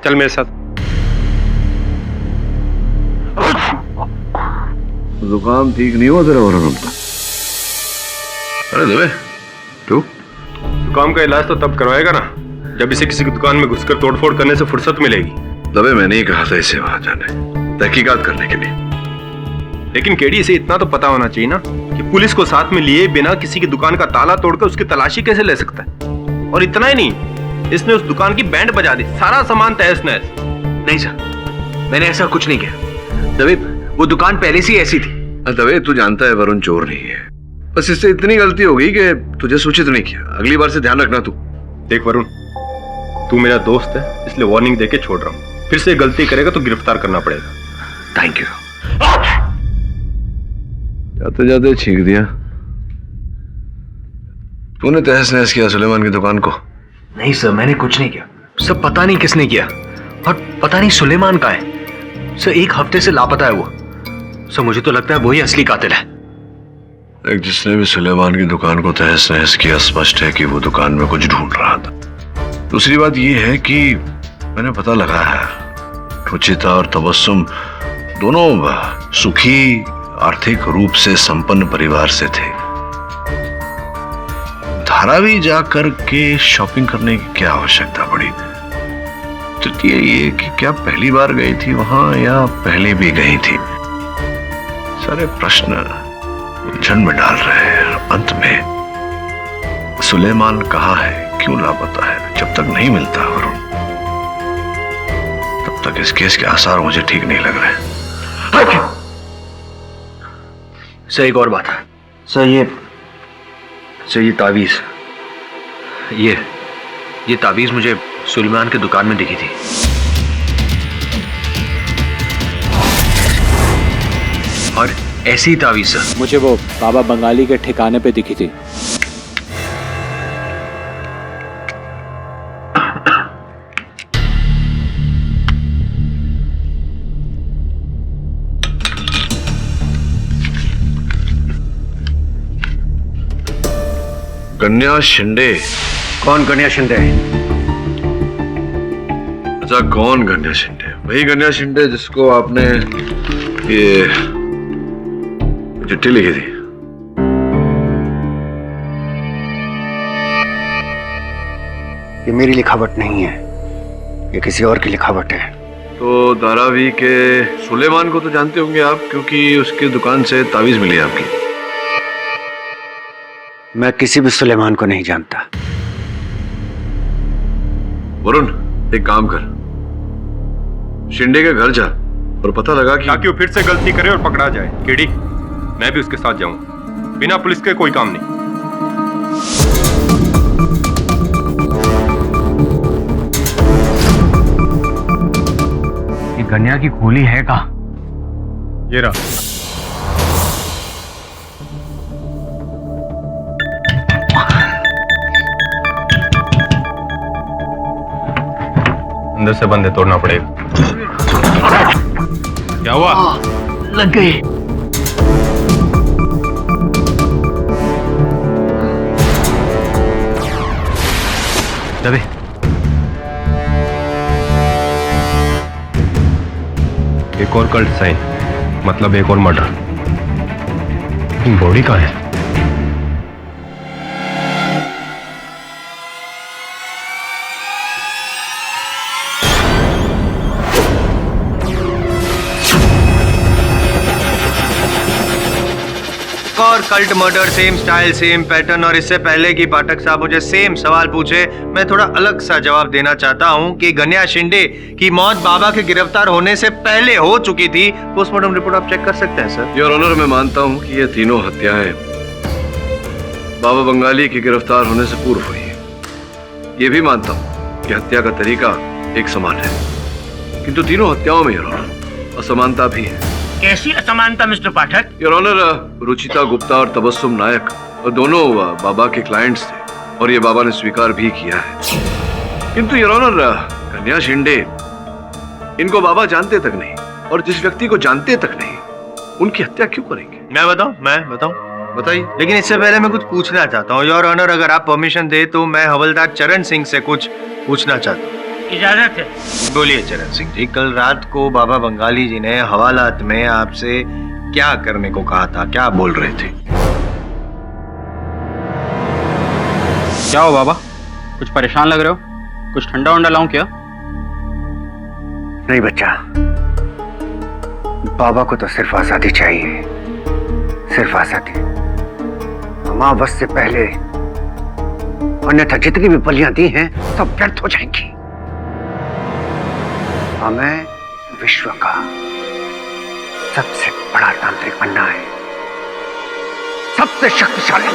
चल मेरे साथ। जुकाम ठीक नहीं हुआ तेरा वरुण का? अरे दबे तू जुकाम का इलाज तो तब करवाएगा ना जब इसे किसी की दुकान में घुसकर तोड़फोड़ करने से फुर्सत मिलेगी। दबे मैंने ही कहा था इसे वहां जाने, तहकीकात करने के लिए। लेकिन केडी, इसे इतना तो पता होना चाहिए ना कि पुलिस को साथ में लिए बिना किसी की दुकान का ताला तोड़कर उसकी तलाशी कैसे ले सकता है। और इतना ही नहीं, इसने उस दुकान की बैंड बजा दी, सारा सामान तहस नहस। नहीं सर, मैंने ऐसा कुछ नहीं किया। दबे, वो दुकान पहले से ही ऐसी थी। दबे तू जानता है वरुण चोर नहीं है, बस इससे इतनी गलती हो गई कि तुझे सूचित नहीं किया। अगली बार से ध्यान रखना तू। देख वरुण, तू मेरा दोस्त है, इसलिए वार्निंग देके छोड़ रहा हूँ। फिर से गलती करेगा तो गिरफ्तार करना पड़ेगा। Thank you. जाते जाते छींक दिया। तूने तहस नहस किया सुलेमान की दुकान को? नहीं सर, मैंने कुछ नहीं किया। सब पता नहीं किसने किया, और पता नहीं सुलेमान कहाँ है। सर, 1 हफ्ते से लापता है वो। सर, मुझे तो लगता है वही असली कातिल है। एक जिसने भी सुलेमान की दुकान को तहस नहस किया, स्पष्ट है कि वो दुकान में कुछ ढूंढ रहा था। दूसरी बात यह है कि मैंने पता लगाया है, रुचिता और तबस्सुम दोनों सुखी, आर्थिक रूप से संपन्न परिवार से थे। धारावी जाकर के शॉपिंग करने की क्या आवश्यकता पड़ी? तृतीय ये कि क्या पहली बार गई थी वहां या पहले भी गई थी? सारे प्रश्न उलझन में डाल रहे हैं। अंत में सुलेमान कहाँ है, क्यों लापता है, जब तक नहीं मिलता वरुण, तब तक इस केस के आसार मुझे ठीक नहीं लग रहे। सर, एक और बात है। सर, ये तावीज, ये तावीज मुझे सुलेमान की दुकान में दिखी थी। और ऐसी तावीज सर मुझे वो बाबा बंगाली के ठिकाने पे दिखी थी। गन्या शिंदे? कौन गन्या शिंदे? अच्छा, कौन गन्या शिंदे? वही गन्या शिंदे जिसको आपने ये चिट्ठी लिखी थी। ये मेरी लिखावट नहीं है, ये किसी और की लिखावट है। तो धारावी के सुलेमान को तो जानते होंगे आप, क्योंकि उसकी दुकान से तावीज मिली आपकी। मैं किसी भी सुलेमान को नहीं जानता। वरुण, एक काम कर, शिंदे के घर जा और पता लगा कि ताकि वो फिर से गलती करे और पकड़ा जाए। केडी, मैं भी उसके साथ जाऊंगा। बिना पुलिस के कोई काम नहीं। ये गन्या की खोली है कहाँ? ये रहा। अंदर से बंद है, तोड़ना पड़ेगा। क्या हुआ? लग गई। दबे, एक और कल्ट साइन, मतलब एक और मर्डर। लेकिन बॉडी कहाँ है? और cult murder, same style, same pattern. और इससे पहले कि पाठक साहब मुझे सेम सवाल पूछे, मैं थोड़ा अलग सा जवाब देना चाहता हूं कि गन्या शिंदे की मौत बाबा के गिरफ्तार होने से पहले हो चुकी थी। पोस्टमार्टम रिपोर्ट आप चेक कर सकते हैं सर। योर ऑनर, मैं मानता हूं कि ये तीनों हत्याएं बाबा बंगाली के गिरफ्तार होने से पूर्व हुई है। ये भी मानता हूं कि हत्या का तरीका एक समान है, किंतु तीनों हत्याओं में योर ऑनर असमानता भी है। कैसी असमानता mister Pathak? Your honour, Ruchita Gupta और तबस्सुम नायक दोनों बाबा के क्लाइंट्स थे और ये बाबा ने स्वीकार भी किया है। किंतु योर ऑनर, गन्या शिंदे, इनको बाबा जानते तक नहीं, और जिस व्यक्ति को जानते तक नहीं उनकी हत्या क्यों करेंगे? मैं बताऊं? बताइए। लेकिन इससे पहले मैं कुछ पूछना चाहता हूँ योर ऑनर, अगर आप परमिशन दे तो मैं हवलदार चरण सिंह से कुछ पूछना चाहता हूँ। इजाजत है। बोलिए चरण सिंह जी, कल रात को बाबा बंगाली जी ने हवालात में आपसे क्या करने को कहा था, क्या बोल रहे थे? क्या हो बाबा, कुछ परेशान लग रहे हो? कुछ ठंडा वंडा लाऊं क्या? नहीं बच्चा, बाबा को तो सिर्फ आजादी चाहिए, सिर्फ आजादी। अमावस से पहले, अन्यथा जितनी भी बलियां दी हैं सब व्यर्थ हो जाएंगी। हमें विश्व का सबसे बड़ा तांत्रिक बनना है, सबसे शक्तिशाली।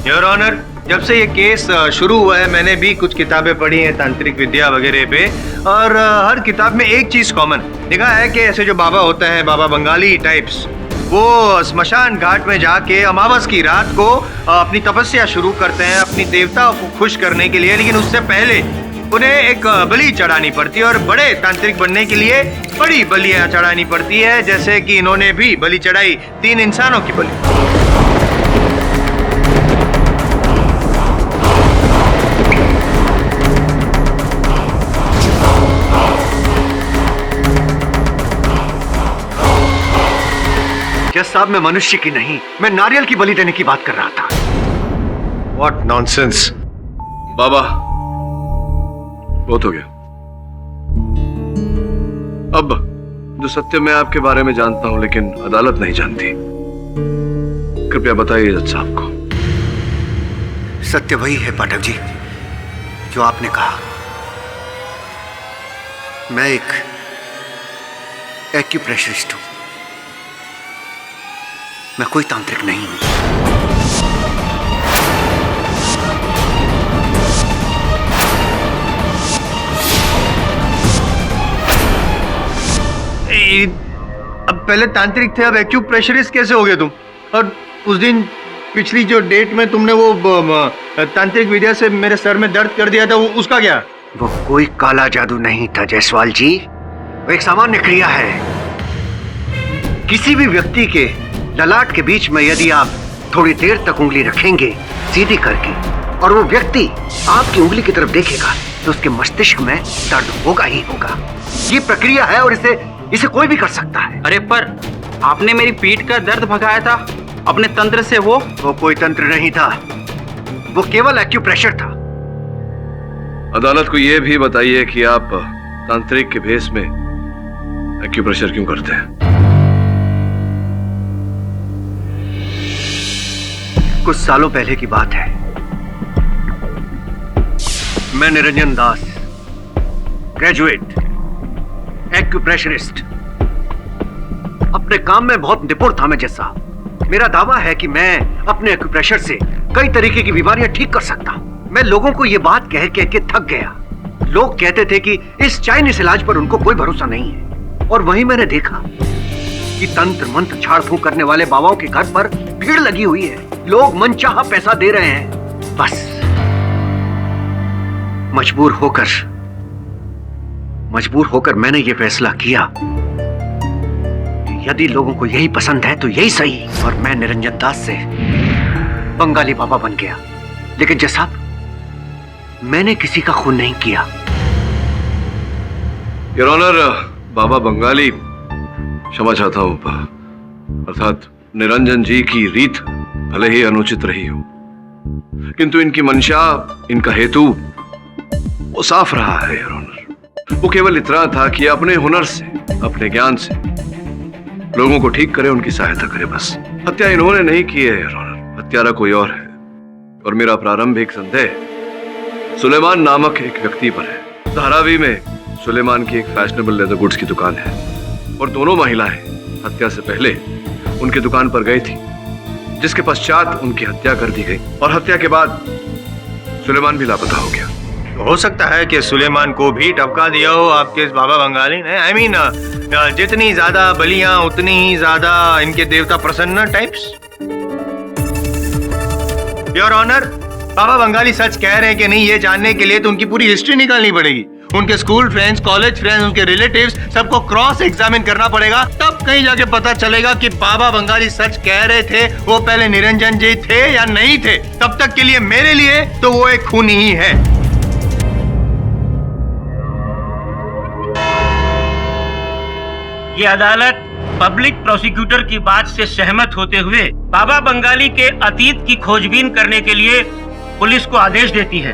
योर ऑनर, जब से ये केस शुरू हुआ है मैंने भी कुछ किताबें पढ़ी हैं तांत्रिक विद्या वगैरह पे, और हर किताब में एक चीज कॉमन देखा है कि ऐसे जो बाबा होते हैं, बाबा बंगाली टाइप्स, वो स्मशान घाट में जाके अमावस की रात को अपनी तपस्या शुरू करते हैं अपनी देवताओं को खुश करने के लिए। लेकिन उससे पहले उन्हें एक बलि चढ़ानी पड़ती है, और बड़े तांत्रिक बनने के लिए बड़ी बलियां चढ़ानी पड़ती है, जैसे कि इन्होंने भी बलि चढ़ाई 3 इंसानों की बलि। जज साहब, मैं मनुष्य की नहीं, मैं नारियल की बलि देने की बात कर रहा था। What nonsense! बाबा, बहुत हो गया। अब जो सत्य मैं आपके बारे में जानता हूं लेकिन अदालत नहीं जानती, कृपया बताइए जज साहब को। सत्य वही है पाठक जी जो आपने कहा। मैं एक एक्यूप्रेशरिस्ट हूं, मैं कोई तांत्रिक नहीं हूं। अब पहले तांत्रिक थे, अब एक्यूप्रेशरिस्ट कैसे हो गए तुम? और उस दिन पिछली जो डेट में तुमने वो तांत्रिक विद्या से मेरे सर में दर्द कर दिया था, वो उसका क्या? वो कोई काला जादू नहीं था जायसवाल जी, वो एक सामान्य क्रिया है। किसी भी व्यक्ति के ललाट के बीच में यदि आप थोड़ी देर तक उंगली रखेंगे सीधी करके, और वो व्यक्ति आपकी उंगली की तरफ देखेगा, तो उसके मस्तिष्क में दर्द होगा ही होगा। ये प्रक्रिया है और इसे कोई भी कर सकता है। अरे पर आपने मेरी पीठ का दर्द भगाया था अपने तंत्र से। वो कोई तंत्र नहीं था, वो केवल एक्यूप्रेशर था। अदालत को यह भी बताइए कि आप तांत्रिक के भेष में एक्यूप्रेशर क्यों करते हैं? कुछ सालों पहले की बात है। मैं निरंजन दास, ग्रेजुएट एक्यूप्रेशरिस्ट, अपने काम में बहुत निपुण था मैं जैसा। मेरा दावा है कि मैं अपने एक्यूप्रेशर से कई तरीके की बीमारियां ठीक कर सकता हूं। मैं लोगों को यह बात कह के थक गया। लोग कहते थे कि इस चाइनीज इलाज पर उनको कोई भरोसा नहीं है, और वहीं मैंने देखा कि तंत्र मंत्र झाड़ फूंक करने वाले बाबाओं के घर पर भीड़ लगी हुई है। लोग मनचाहा पैसा दे रहे हैं। बस मजबूर होकर मैंने यह फैसला किया कि यदि लोगों को यही पसंद है तो यही सही, और मैं निरंजन दास से बंगाली बाबा बन गया। लेकिन जज साहब, मैंने किसी का खून नहीं किया। योर ऑनर, बाबा बंगाली, क्षमा चाहता हूं, अर्थात निरंजन जी की रीत भले ही अनुचित रही हो, किंतु इनकी मंशा, इनका हेतु वो साफ रहा है योर ऑनर। वो केवल इतना था कि अपने हुनर से, अपने ज्ञान से लोगों को ठीक करे, उनकी सहायता करे, बस। हत्या इन्होंने नहीं की है योर ऑनर, हत्यारा कोई और है। और मेरा प्रारंभिक संदेह सुलेमान नामक एक व्यक्ति पर है। धारावी में सुलेमान की एक फैशनेबल लेदर गुड्स की दुकान है और दोनों महिलाएं हत्या से पहले उनकी दुकान पर गई थी, जिसके पश्चात उनकी हत्या कर दी गई और हत्या के बाद सुलेमान भी लापता हो गया। हो सकता है कि सुलेमान को भी टपका दिया हो आपके इस बाबा बंगाली ने। आई मीन जितनी ज्यादा बलियां उतनी ही ज्यादा इनके देवता प्रसन्न टाइप्स। योर ऑनर, बाबा बंगाली सच कह रहे हैं कि नहीं, ये जानने के लिए तो उनकी पूरी हिस्ट्री निकालनी पड़ेगी। उनके स्कूल फ्रेंड्स, कॉलेज फ्रेंड्स, उनके रिलेटिव्स सबको क्रॉस एग्जामिन करना पड़ेगा, तब कहीं जाके पता चलेगा कि बाबा बंगाली सच कह रहे थे, वो पहले निरंजन जी थे या नहीं थे। तब तक के लिए मेरे लिए तो वो एक खूनी ही है। ये अदालत पब्लिक प्रोसिक्यूटर की बात से सहमत होते हुए बाबा बंगाली के अतीत की खोजबीन करने के लिए पुलिस को आदेश देती है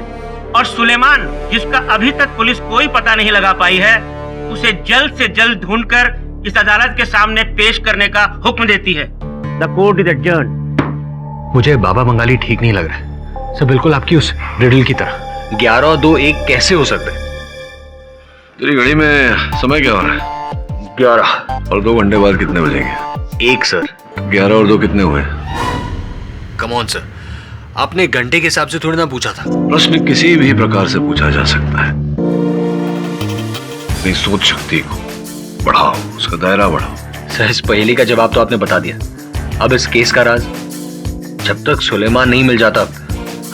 और सुलेमान, जिसका अभी तक पुलिस कोई पता नहीं लगा पाई है, उसे जल्द से जल्द ढूंढकर इस अदालत के सामने पेश करने का हुक्म देती है। The court is adjourned. मुझे बाबा बंगाली ठीक नहीं लग रहा है सर, बिल्कुल आपकी उस रिडल की तरह। 11 और 2 1 कैसे हो सकता है? तेरी घड़ी में समय क्या हो रहा है? 11 और 2 घंटे बाद कितने बजेंगे? 1 सर। 11 और 2 कितने हुए? कम ऑन सर, आपने घंटे के हिसाब से थोड़ी ना पूछा था। प्रश्न किसी भी प्रकार से पूछा जा सकता है। अपनी सोच शक्ति को बढ़ाओ, उसका दायरा बढ़ाओ। सर, इस पहेली का जवाब तो आपने बता दिया। अब इस केस का राज, जब तक सुलेमान नहीं मिल जाता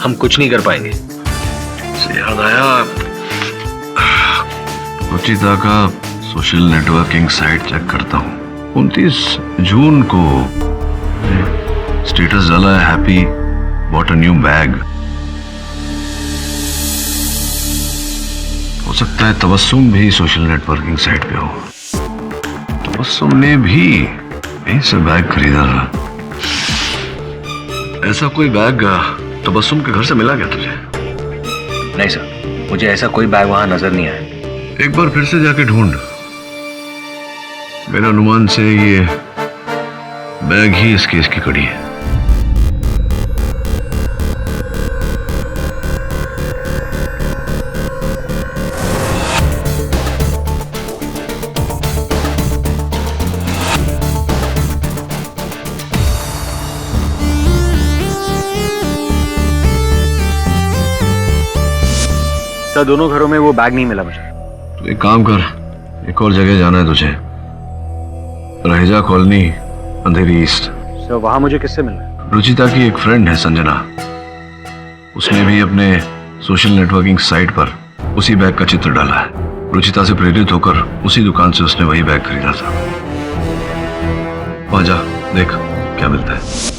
हम कुछ नहीं कर पाएंगे। याद आया, रुचिता का सोशल नेटवर्किंग साइट चेक करता हूँ। 29 जून को स्टेटस डाला है, happy bought a new bag. हो सकता है तबस्सुम भी सोशल नेटवर्किंग साइट पे हो। तबस्सुम ने भी यहीं से बैग खरीदा था। ऐसा कोई बैग तबस्सुम के घर से मिला क्या तुझे? नहीं सर, मुझे ऐसा कोई बैग वहां नजर नहीं आया। एक बार फिर से जाके ढूंढ। मेरे अनुमान से ये बैग ही इस केस की कड़ी है। सर, दोनों घरों में वो बैग नहीं मिला मुझे। तो एक काम कर, एक और जगह जाना है तुझे, रहेजा कॉलोनी, अंधेरी ईस्ट। सर, वहां मुझे किससे मिलना? रुचिता की एक फ्रेंड है संजना, उसने भी अपने सोशल नेटवर्किंग साइट पर उसी बैग का चित्र डाला है। रुचिता से प्रेरित होकर उसी दुकान से उसने वही बैग खरीदा था। वहां जा, देख क्या मिलता है।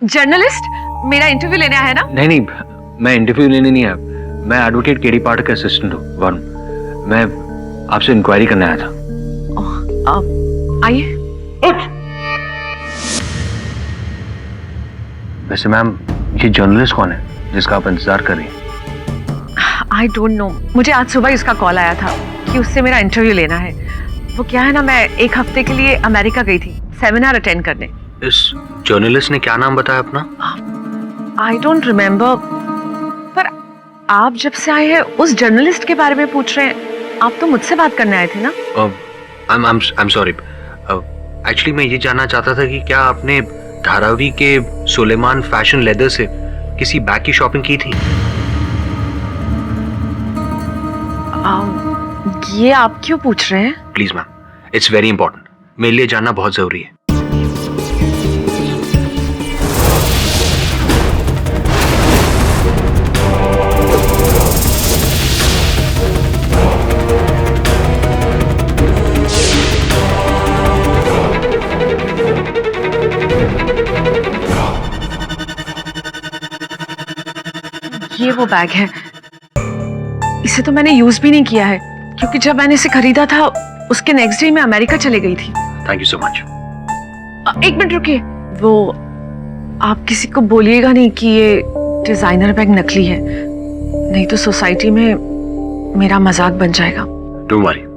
जर्नलिस्ट, मेरा इंटरव्यू लेने आया है ना? नहीं, मैं इंटरव्यू लेने नहीं आया। मैं एडवोकेट केडी पाठक का असिस्टेंट हूँ वरुण। मैं आपसे इंक्वायरी करने आया था। आइए। वैसे मैम, ये जर्नलिस्ट कौन है जिसका आप इंतजार कर रही हैं? आई डोंट नो, मुझे आज सुबह इसका कॉल आया था कि उससे मेरा इंटरव्यू लेना है। वो क्या है ना, मैं एक हफ्ते के लिए अमेरिका गई थी सेमिनार अटेंड करने। इस जर्नलिस्ट ने क्या नाम बताया अपना? आई डोंट रिमेम्बर, पर आप जब से आए हैं उस जर्नलिस्ट के बारे में पूछ रहे हैं। आप तो मुझसे बात करने आए थे ना? I'm sorry. एक्चुअली मैं ये जानना चाहता था कि क्या आपने धारावी के सुलेमान फैशन लेदर से किसी बैग की शॉपिंग की थी? ये आप क्यों पूछ रहे हैं? Please ma'am, it's very important. मेरे लिए जानना बहुत जरूरी है। ये वो बैग है, इसे तो मैंने यूज भी नहीं किया है, क्योंकि जब मैंने इसे खरीदा था उसके नेक्स्ट डे मैं अमेरिका चले गई थी। Thank you so much. एक मिनट रुकिए, वो आप किसी को बोलिएगा नहीं कि ये डिजाइनर बैग नकली है, नहीं तो सोसाइटी में मेरा मजाक बन जाएगा। Don't worry.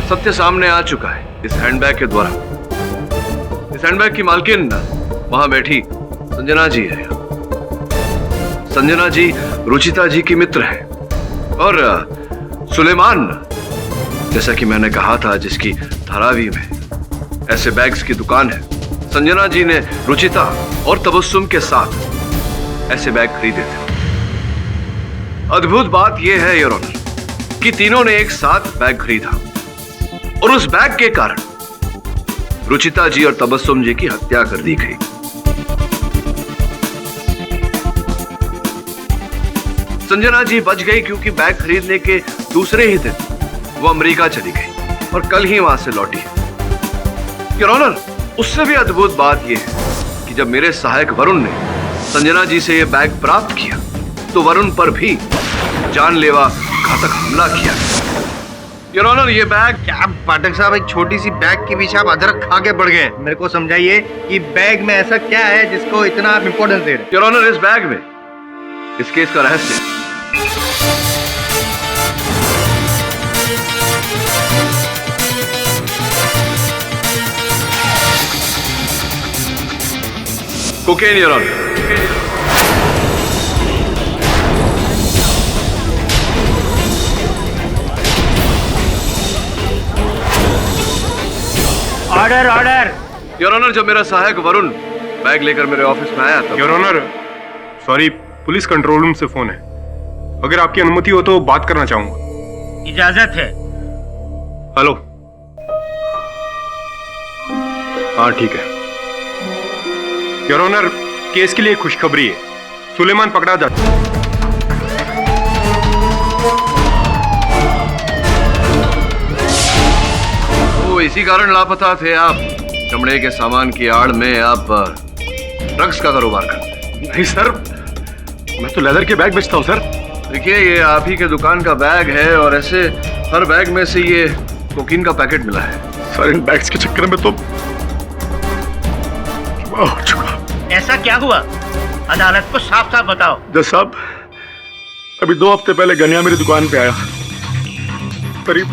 सत्य सामने आ चुका है इस हैंडबैग के द्वारा। इस हैंडबैग की मालकिन वहां बैठी संजना जी है। संजना जी रुचिता जी की मित्र है और सुलेमान, जैसा कि मैंने कहा था, जिसकी धारावी में ऐसे बैग्स की दुकान है, संजना जी ने रुचिता और तबस्सुम के साथ ऐसे बैग खरीदे थे। अद्भुत बात यह है योर ऑनर कि तीनों ने एक साथ बैग खरीदा और उस बैग के कारण रुचिता जी और तबस्सुम जी की हत्या कर दी गई। संजना जी बच गई क्योंकि बैग खरीदने के दूसरे ही दिन वो अमेरिका चली गई और कल ही वहां से लौटी है। योर ऑनर, उससे भी अद्भुत बात यह है कि जब मेरे सहायक वरुण ने संजना जी से यह बैग प्राप्त किया तो वरुण पर भी जानलेवा घातक हमला किया। योर ऑनर, ये बैग, क्या पाठक साहब, एक छोटी सी बैग के पीछे आप अदरक खा के पड़ गए। मेरे को समझाइए कि बैग में ऐसा क्या है जिसको इतना आप इंपॉर्टेंस दे रहे हैं। योर ऑनर, इस बैग में इस केस का रहस्य है। Cocaine your honour. Order order. Your honour, जब मेरा सहायक वरुण बैग लेकर मेरे ऑफिस में आया था। Your honour, sorry, police control room से फोन है। अगर आपकी अनुमति हो तो बात करना चाहूंगा। इजाजत है। हेलो। हाँ ठीक है। योर ऑनर, केस के लिए खुशखबरी है, सुलेमान पकड़ा जा चुका है। इसी कारण लापता थे आप। चमड़े के सामान की आड़ में आप ड्रग्स का कारोबार करते। नहीं सर, मैं तो लेदर के बैग बेचता हूँ सर। देखिए, ये आप ही के दुकान का बैग है और ऐसे हर बैग में से ये कोकीन का पैकेट मिला है। सर, इन बैग्स के चक्कर में तो हो चुका। ऐसा क्या हुआ? अदालत को साफ साफ बताओ। जज साहब, अभी 2 हफ्ते पहले गनिया मेरी दुकान पे आया, करीब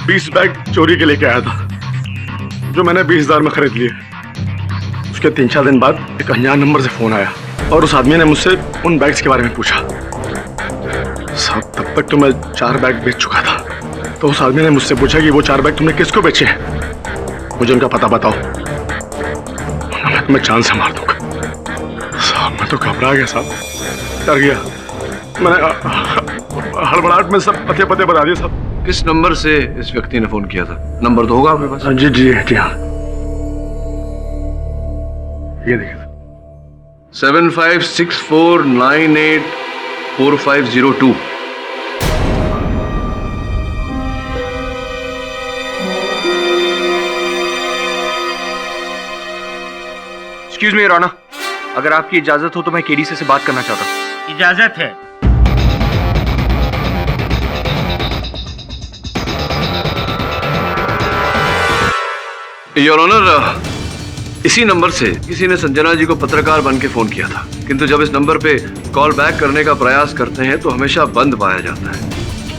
20 बैग चोरी के लेके आया था, जो मैंने 20,000 में खरीद लिए। उसके 3-4 दिन बाद एक अनजान नंबर से फोन आया और उस आदमी ने मुझसे उन बैग्स के बारे में पूछा। साहब, तब तक तो मैं 4 बैग बेच चुका था। तो उस आदमी ने मुझसे पूछा कि वो 4 बैग तुमने किसको बेचे हैं, मुझे उनका पता बताओ, मैं जान से मार दूंगा। साहब, मैं तो घबरा गया साहब, डर गया। मैंने हड़बड़ाहट में सब पते बता दिए साहब। किस नंबर से इस व्यक्ति ने फोन किया था? नंबर तो होगा आपके पास? जी जी जी हाँ, ये देखिए 7564984502। एक्सक्यूज मी राणा, अगर आपकी इजाजत हो तो मैं केडीसी से बात करना चाहता हूँ। इजाजत है। योर ऑनर, इसी नंबर से किसी ने संजना जी को पत्रकार बन के फोन किया था, किंतु जब इस नंबर पे कॉल बैक करने का प्रयास करते हैं तो हमेशा बंद पाया जाता है।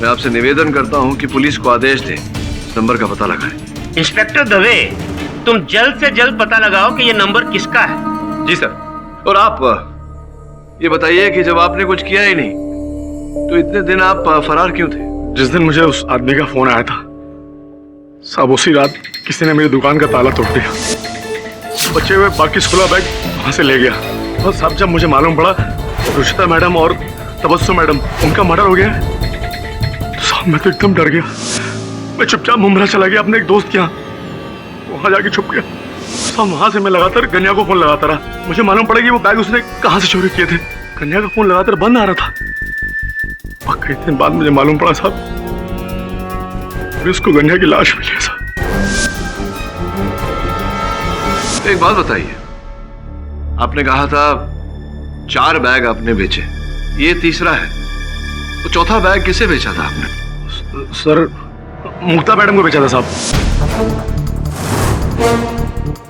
मैं आपसे निवेदन करता हूं कि पुलिस को आदेश दें इस नंबर का पता लगाएं। इंस्पेक्टर दवे, तुम जल्द से जल्द पता लगाओ कि ये नंबर किसका है। जी सर। और आप ये बताइए कि जब आपने कुछ किया ही नहीं तो इतने दिन आप फरार क्यों थे? जिस दिन मुझे उस आदमी का फोन आया था साहब, उसी रात किसी ने मेरी दुकान का ताला तोड़ दिया, बचे हुए बाकी 16 बैग वहां से ले गया। और साहब, जब मुझे मालूम पड़ा रुचिता मैडम और तबस्सुम मैडम उनका मर्डर हो गया तो साहब मैं तो एकदम डर गया। मैं चुपचाप मुंबई चला गया अपने एक दोस्त के यहाँ, वहां जाके छुप गया। साहब, वहां से मैं लगातार कन्या को फोन लगाता रहा। मुझे मालूम पड़ा कि वो बैग उसने कहाँ से चोरी किए थे। कन्या का फोन लगातार बंद आ रहा था। कई दिन बाद मुझे मालूम पड़ा साहब, उसको गंजा की लाश मिली है साहब। एक बात बताइए, आपने कहा था 4 बैग आपने बेचे, ये तीसरा है, तो चौथा बैग किसे बेचा था आपने? सर मुक्ता मैडम को बेचा था साहब।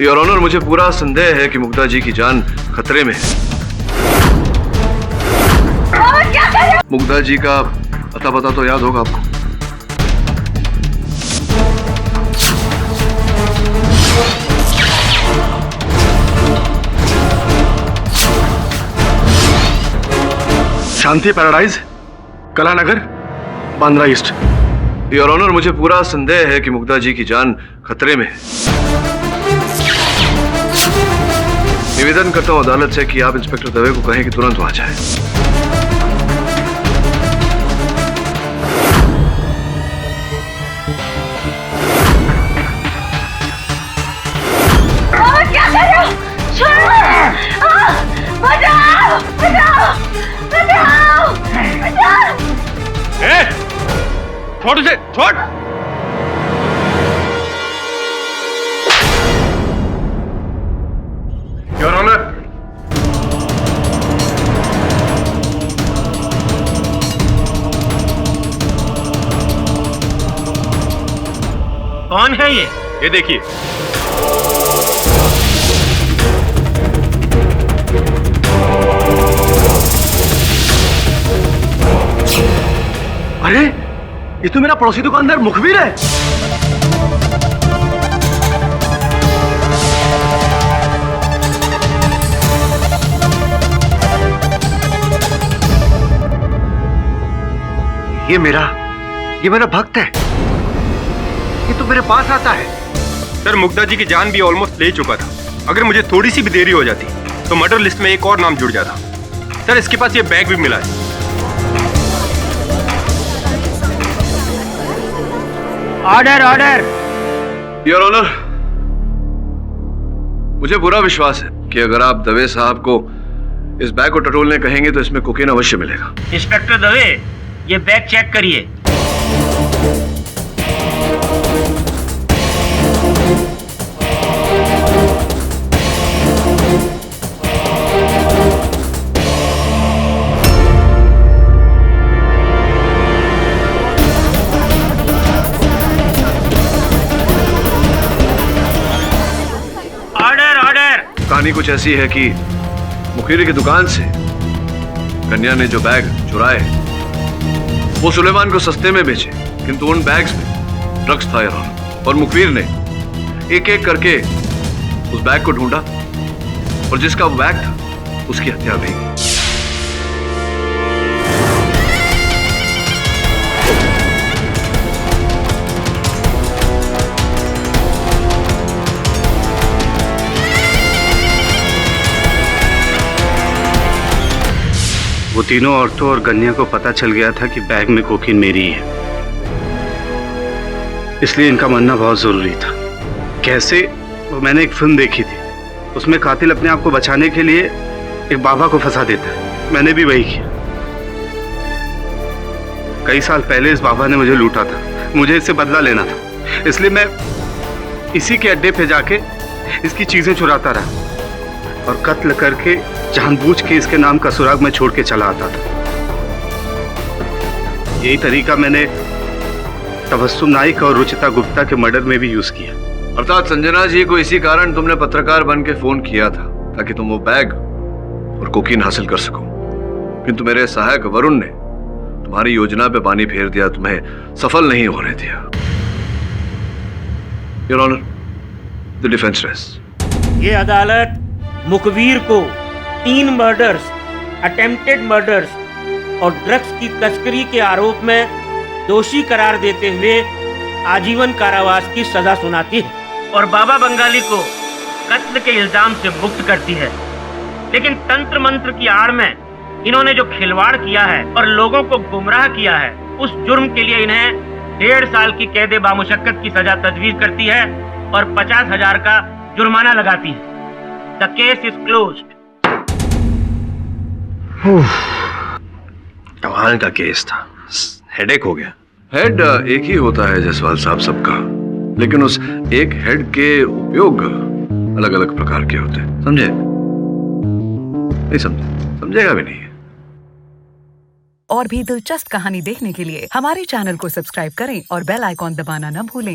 योर ऑनर, मुझे पूरा संदेह है कि मुक्ता जी की जान खतरे में है। मुक्ता जी का अता पता तो याद होगा आपको? Shanti paradise, Kalanagar, Bandra east. Your honour, मुझे पूरा संदेह है कि मुक्ता जी की जान खतरे में है। निवेदन करता हूं अदालत से कि आप इंस्पेक्टर दवे को कहें कि तुरंत वहां जाए। क्या कर रहे हो? छोड़ो! बचाओ! बचाओ! बचाओ! बचाओ! छोड़ उसे, छोड़! योर ऑनर, कौन है ये? ये देखिए। अरे ये तो मेरा पड़ोसी दुकानदार मुखबिर है। ये मेरा भक्त है। ये तो मेरे पास आता है। सर, मुग्धा जी की जान भी ऑलमोस्ट ले चुका था। अगर मुझे थोड़ी सी भी देरी हो जाती तो मर्डर लिस्ट में एक और नाम जुड़ जाता। सर, इसके पास ये बैग भी मिला है। Order order. योर ऑनर, मुझे पूरा विश्वास है कि अगर आप दवे साहब को इस बैग को टटोलने कहेंगे तो इसमें कोकीन अवश्य मिलेगा। इंस्पेक्टर दवे, ये बैग चेक करिए। कहानी कुछ ऐसी है कि मुखीरी की दुकान से कन्या ने जो बैग चुराए वो सुलेमान को सस्ते में बेचे, किंतु उन बैग्स में ड्रग्स था और मुखीर ने एक एक करके उस बैग को ढूंढा और जिसका वो बैग था उसकी हत्या हुई। वो तीनों औरतों और गन्या को पता चल गया था कि बैग में कोकीन मेरी है, इसलिए इनका मरना बहुत जरूरी था। कैसे? वो मैंने एक फिल्म देखी थी, उसमें कातिल अपने आप को बचाने के लिए एक बाबा को फंसा देता है। मैंने भी वही किया। कई साल पहले इस बाबा ने मुझे लूटा था, मुझे इससे बदला लेना था, इसलिए मैं इसी के अड्डे पे जाके इसकी चीजें चुराता रहा और कत्ल करके जानबूझ के इसके नाम का सुराग में छोड़ के चला आता था। यही तरीका मैंने तबस्सुम नाइक और रुचिता गुप्ता के मर्डर में भी यूज किया। अर्थात संजना जी को इसी कारण तुमने पत्रकार बन के फोन किया था ताकि तुम वो बैग और कोकीन हासिल कर सको, किंतु मेरे सहायक वरुण ने तुम्हारी योजना पे पानी फेर दिया, तुम्हें सफल नहीं होने दिया। Your honour, the defence rest. ये अदालत मुखबिर को 3 मर्डर्स, अटेम्प्टेड मर्डर्स और ड्रग्स की तस्करी के आरोप में दोषी करार देते हुए आजीवन कारावास की सजा सुनाती है और बाबा बंगाली को कत्ल के इल्जाम से मुक्त करती है। लेकिन तंत्र मंत्र की आड़ में इन्होंने जो खिलवाड़ किया है और लोगों को गुमराह किया है, उस जुर्म के लिए इन्हें 1.5 साल की कैद बामुशक्कत की सजा तजवीज करती है और 50,000 का जुर्माना लगाती है। The case is closed. कमाल का केस था। हेडेक हो गया। हेड एक ही होता है जसवाल साहब सबका, लेकिन उस एक हेड के उपयोग अलग अलग प्रकार के होते हैं, समझे? नहीं समझे, समझेगा भी नहीं। और भी दिलचस्प कहानी देखने के लिए हमारे चैनल को सब्सक्राइब करें और बेल आइकॉन दबाना न भूलें।